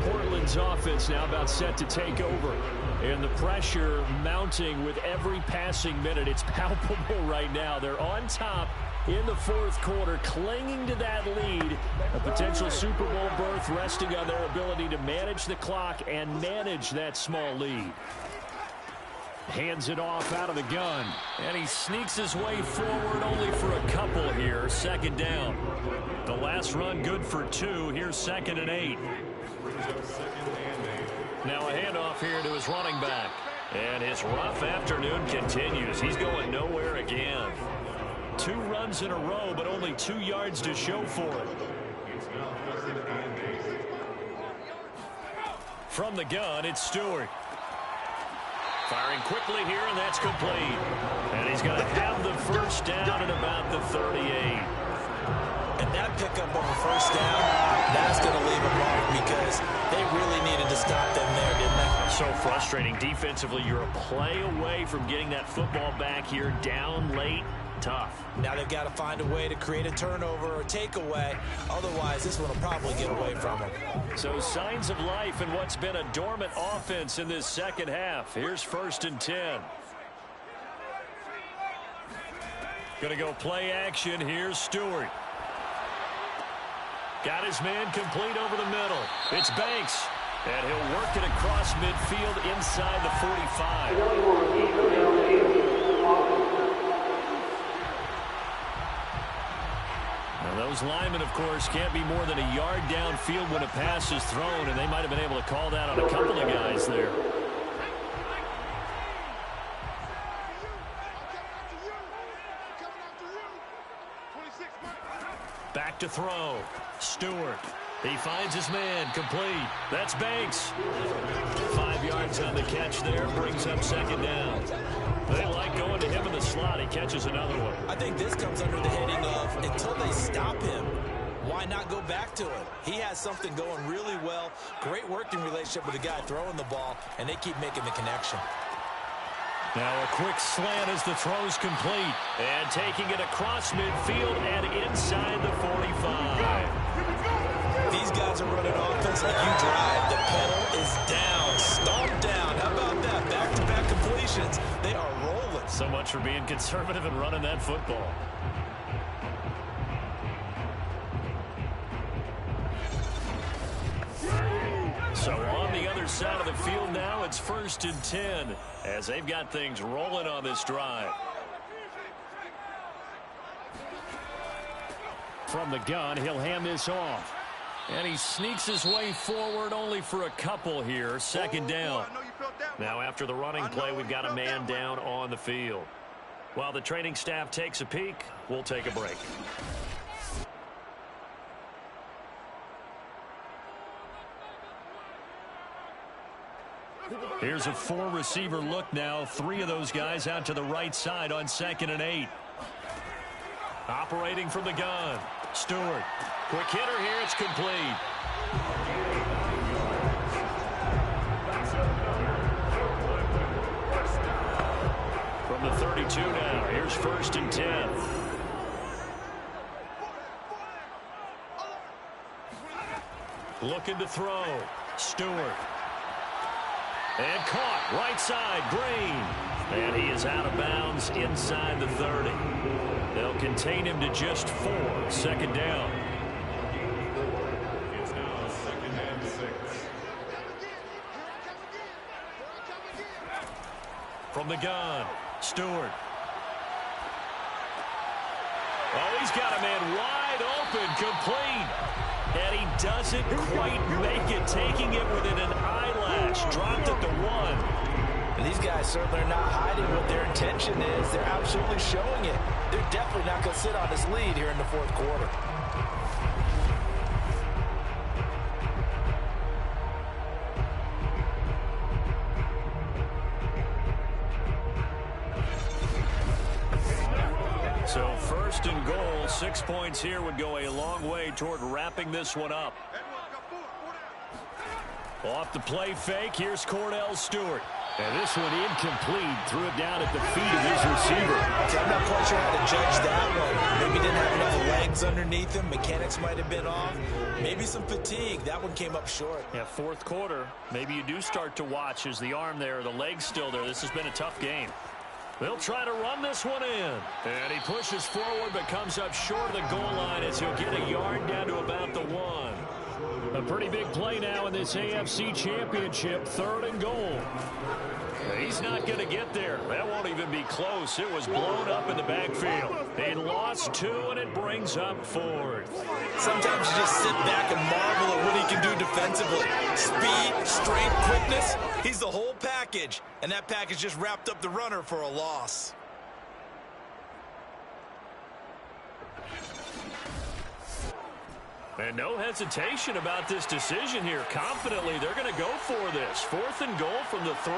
Portland's offense now about set to take over. And the pressure mounting with every passing minute. It's palpable right now. They're on top in the 4th quarter, clinging to that lead. A potential Super Bowl berth resting on their ability to manage the clock and manage that small lead. Hands it off out of the gun. And he sneaks his way forward only for a couple here. 2nd down. The last run good for 2. Here's 2nd and 8. Now a handoff here to his running back. And his rough afternoon continues. He's going nowhere again. 2 runs in a row, but only 2 yards to show for it. From the gun, it's Stewart. Firing quickly here, and that's complete. And he's going to have the 1st down at about the 38. And that pickup of a first down, that's going to leave a mark because they really needed to stop them there, didn't they? So frustrating. Defensively, you're a play away from getting that football back here down late. Tough. Now they've got to find a way to create a turnover or takeaway. Otherwise, this one will probably get away from them. So signs of life in what's been a dormant offense in this second half. Here's 1st and 10. Going to go play action. Here's Stewart. Got his man complete over the middle. It's Banks. And he'll work it across midfield inside the 45. Now those linemen, of course, can't be more than a yard downfield when a pass is thrown, and they might have been able to call that on a couple of guys there. Back to throw. Stewart. He finds his man complete. That's Banks. 5 yards on the catch there. Brings up 2nd down. They like going to him in the slot. He catches another one. I think this comes under the heading of until they stop him, why not go back to it? He has something going really well. Great working relationship with the guy throwing the ball, and they keep making the connection. Now a quick slant as the throw's complete. And taking it across midfield and inside the 45. These guys are running offense like you drive. The pedal is down, stomped down. How about that? Back-to-back completions. They are rolling. So much for being conservative and running that football. So on the other side of the field now, it's 1st and 10 as they've got things rolling on this drive. From the gun, he'll hand this off. And he sneaks his way forward only for a couple here. 2nd down. Now after the running play, we've got a man down on the field. While the training staff takes a peek, we'll take a break. Here's a 4-receiver look now. 3 of those guys out to the right side on 2nd and 8. Operating from the gun. Stewart. Quick hitter here. It's complete. From the 32 now. Here's 1st and 10. Looking to throw. Stewart. And caught. Right side. Green. And he is out of bounds inside the 30. They'll contain him to just 4. 2nd down. It's now 2nd and 6. From the gun. Stewart. Oh, he's got a man wide open. Complete. And he doesn't quite make it. Taking it within an eyelash. Dropped at the 1. And these guys certainly are not hiding what their intention is. They're absolutely showing it. They're definitely not going to sit on this lead here in the 4th quarter. So 1st and goal, 6 points here would go a long way toward wrapping this one up. Off the play fake, here's Cordell Stewart. And this one incomplete. Threw it down at the feet of his receiver. So I'm not quite sure how to judge that one. Maybe didn't have enough legs underneath him. Mechanics might have been off. Maybe some fatigue. That one came up short. Yeah, 4th quarter. Maybe you do start to watch as the arm there, the leg's still there. This has been a tough game. They'll try to run this one in. And he pushes forward but comes up short of the goal line as he'll get a yard down to about the 1. A pretty big play now in this AFC Championship. 3rd and goal. He's not going to get there. That won't even be close. It was blown up in the backfield. They lost 2, and it brings up 4th. Sometimes you just sit back and marvel at what he can do defensively. Speed, strength, quickness. He's the whole package. And that package just wrapped up the runner for a loss. And no hesitation about this decision here. Confidently, they're going to go for this. 4th and goal from the 3.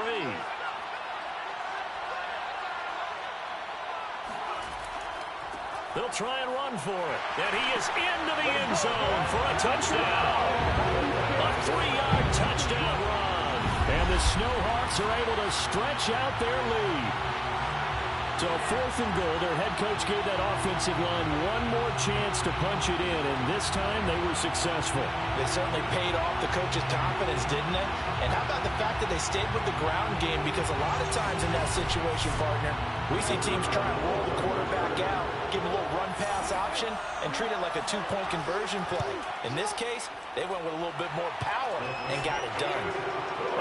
They'll try and run for it. And he is into the end zone for a touchdown. A 3-yard touchdown run. And the Snowhawks are able to stretch out their lead. So 4th and goal, their head coach gave that offensive line one more chance to punch it in, and this time they were successful. They certainly paid off the coach's confidence, didn't they? And how about the fact that they stayed with the ground game? Because a lot of times in that situation, partner, we see teams try and roll the quarterback out, give him a little run-pass option, and treat it like a 2-point conversion play. In this case, they went with a little bit more power and got it done.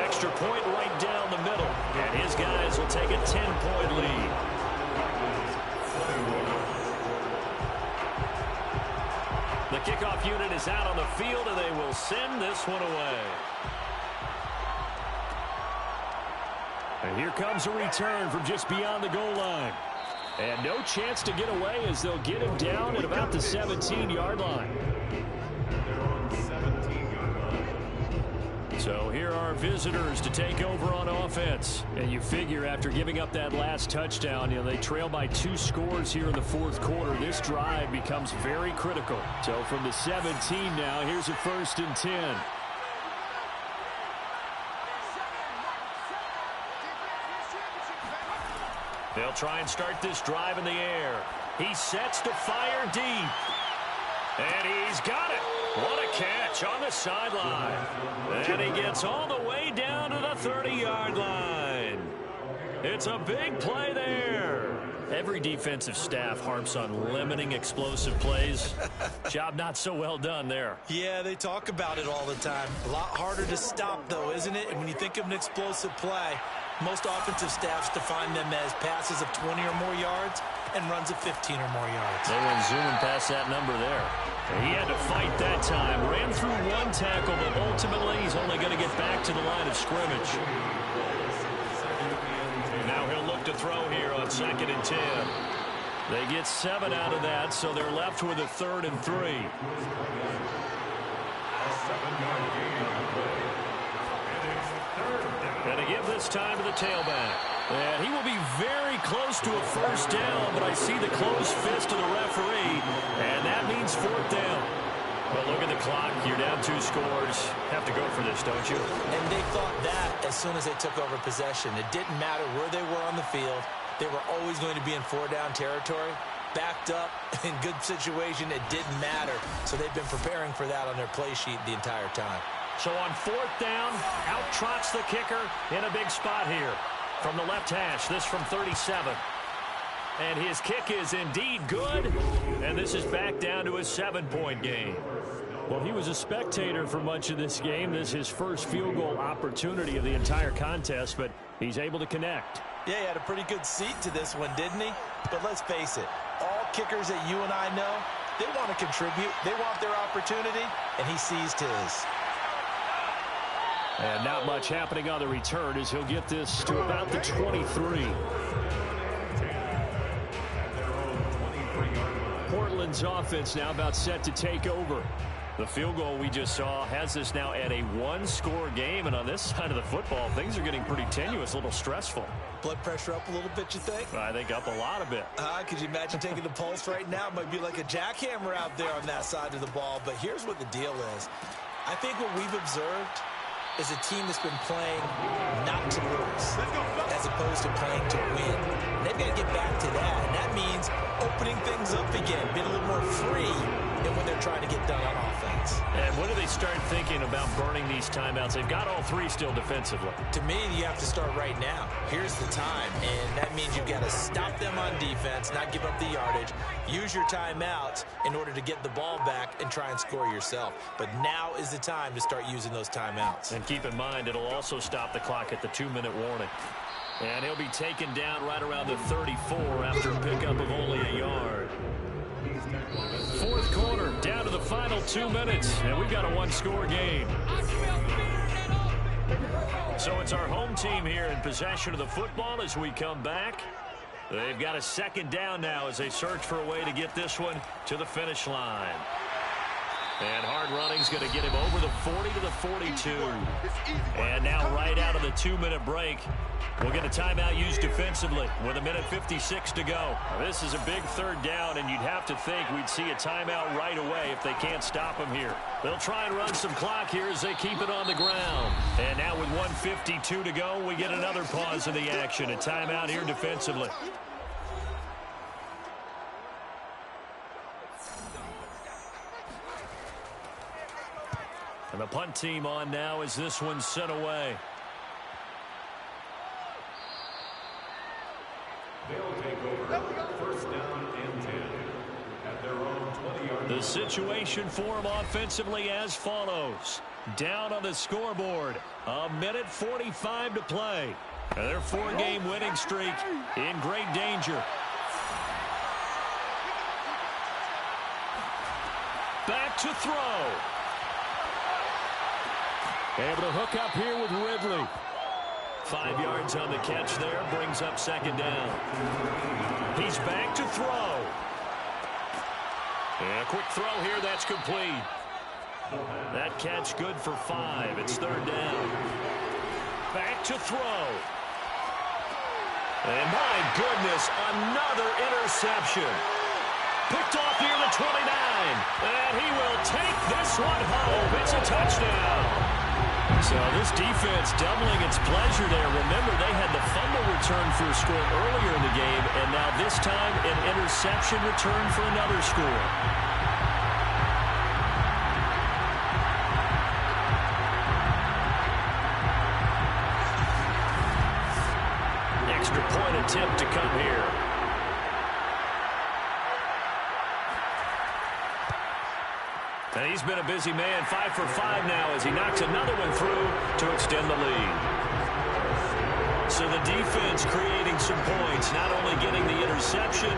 Extra point right down the middle, and his guys will take a 10-point lead. The kickoff unit is out on the field, and they will send this one away. And here comes a return from just beyond the goal line. And no chance to get away as they'll get him down at about the 17-yard line. So here are visitors to take over on offense. And you figure after giving up that last touchdown, they trail by 2 scores here in the 4th quarter. This drive becomes very critical. So from the 17 now, here's a 1st and 10. They'll try and start this drive in the air. He sets to fire deep. And he's got it. What a catch on the sideline. And he gets all the way down to the 30-yard line. It's a big play there. Every defensive staff harps on limiting explosive plays. Job not so well done there. Yeah, they talk about it all the time. A lot harder to stop, though, isn't it? And when you think of an explosive play, most offensive staffs define them as passes of 20 or more yards and runs of 15 or more yards. They went zooming past that number there. He had to fight that time. Ran through 1 tackle, but ultimately he's only going to get back to the line of scrimmage. Now he'll look to throw here on 2nd and 10. They get 7 out of that, so they're left with a 3rd and 3. And to give this time to the tailback. And he will be very close to a 1st down, but I see the closed fist of the referee, and that means 4th down. But look at the clock. You're down 2 scores. Have to go for this, don't you? And they thought that as soon as they took over possession. It didn't matter where they were on the field. They were always going to be in 4-down territory. Backed up, in good situation, it didn't matter. So they've been preparing for that on their play sheet the entire time. So on 4th down, out trots the kicker in a big spot here. From the left hash, this from 37. And his kick is indeed good. And this is back down to a 7-point game. Well, he was a spectator for much of this game. This is his first field goal opportunity of the entire contest, but he's able to connect. Yeah, he had a pretty good seat to this one, didn't he? But let's face it, all kickers that you and I know, they want to contribute. They want their opportunity, and he seized his. And not much happening on the return as he'll get this to about the 23. Portland's offense now about set to take over. The field goal we just saw has this now at a 1-score game, and on this side of the football, things are getting pretty tenuous, a little stressful. Blood pressure up a little bit, you think? I think up a lot of it. Could you imagine taking the pulse right now? It might be like a jackhammer out there on that side of the ball, but here's what the deal is. I think what we've observed is a team that's been playing not to lose as opposed to playing to win. And they've got to get back to that, and that means opening things up again, being a little more free in what they're trying to get done on offense. And when do they start thinking about burning these timeouts? They've got all 3 still defensively. To me, you have to start right now. Here's the time, and that means you've got to stop them on defense, not give up the yardage, use your timeouts in order to get the ball back and try and score yourself. But now is the time to start using those timeouts. And keep in mind, it'll also stop the clock at the 2-minute warning. And he'll be taken down right around the 34 after a pickup of only a yard. 4th quarter, down to the final 2 minutes, and we've got a 1-score game. So it's our home team here in possession of the football as we come back. They've got a 2nd down now as they search for a way to get this one to the finish line. And hard running's going to get him over the 40 to the 42. And now right out of the 2-minute break, we'll get a timeout used defensively with 1:56 to go. Now, this is a big third down, and you'd have to think we'd see a timeout right away if they can't stop him here. They'll try and run some clock here as they keep it on the ground. And now with 1:52 to go, we get another pause in the action. A timeout here defensively. And the punt team on now as this one's sent away. They'll take over. First down and 10 at their own 20-yard line. The situation for them offensively as follows. Down on the scoreboard. 1:45 to play. And their 4-game winning streak in great danger. Back to throw. Able to hook up here with Ridley. 5 yards on the catch there, brings up second down. He's back to throw. And a quick throw here, that's complete. That catch good for 5. It's third down. Back to throw. And my goodness, another interception. Picked off near the 29. And he will take this one home. It's a touchdown. So this defense doubling its pleasure there. Remember, they had the fumble return for a score earlier in the game, and now this time an interception return for another score. Extra point attempt to come here. And he's been a busy man, 5 for 5 now as he knocks another one through to extend the lead. So the defense creating some points, not only getting the interception,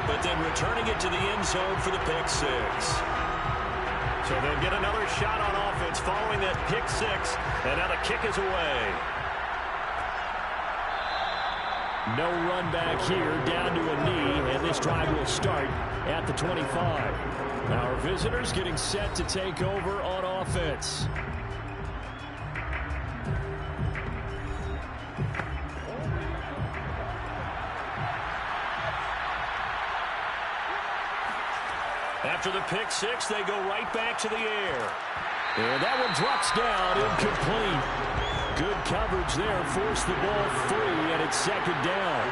but then returning it to the end zone for the pick 6. So they'll get another shot on offense following that pick 6, and now the kick is away. No run back here, down to a knee, and this drive will start at the 25. Our visitors getting set to take over on offense. After the pick 6, they go right back to the air. And that one drops down, incomplete. Good coverage there, forced the ball free, and it's second down.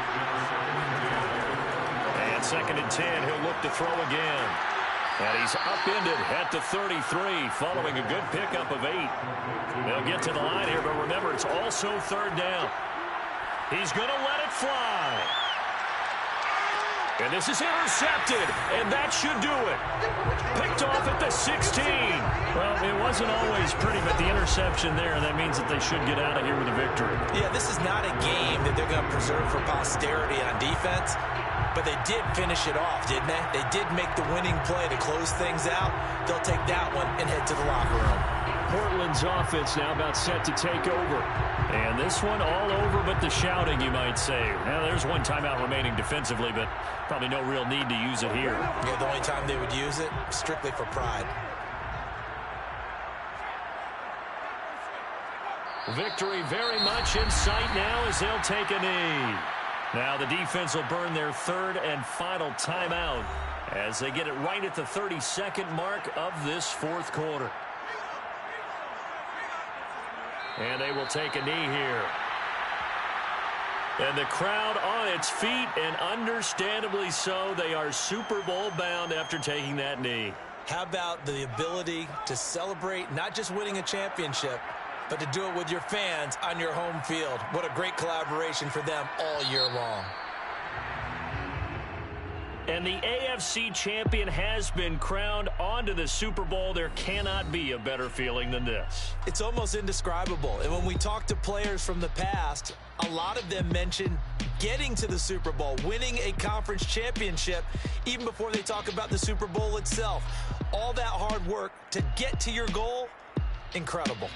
And second and 10, he'll look to throw again. And he's upended at the 33, following a good pickup of 8. They'll get to the line here, but remember, it's also third down. He's going to let it fly. And this is intercepted, and that should do it. Picked off at the 16. Well, it wasn't always pretty, but the interception there, that means that they should get out of here with a victory. Yeah, this is not a game that they're going to preserve for posterity on defense, but they did finish it off, didn't they? They did make the winning play to close things out. They'll take that one and head to the locker room. Portland's offense now about set to take over. And this one all over but the shouting, you might say. Now, there's one timeout remaining defensively, but probably no real need to use it here. Yeah, the only time they would use it, strictly for pride. Victory very much in sight now as they'll take a knee. Now the defense will burn their third and final timeout as they get it right at the 32nd mark of this fourth quarter. And they will take a knee here. And the crowd on its feet, and understandably so. They are Super Bowl bound after taking that knee. How about the ability to celebrate not just winning a championship, but to do it with your fans on your home field? What a great collaboration for them all year long. And the AFC champion has been crowned onto the Super Bowl. There cannot be a better feeling than this. It's almost indescribable. And when we talk to players from the past, a lot of them mention getting to the Super Bowl, winning a conference championship, even before they talk about the Super Bowl itself. All that hard work to get to your goal, incredible.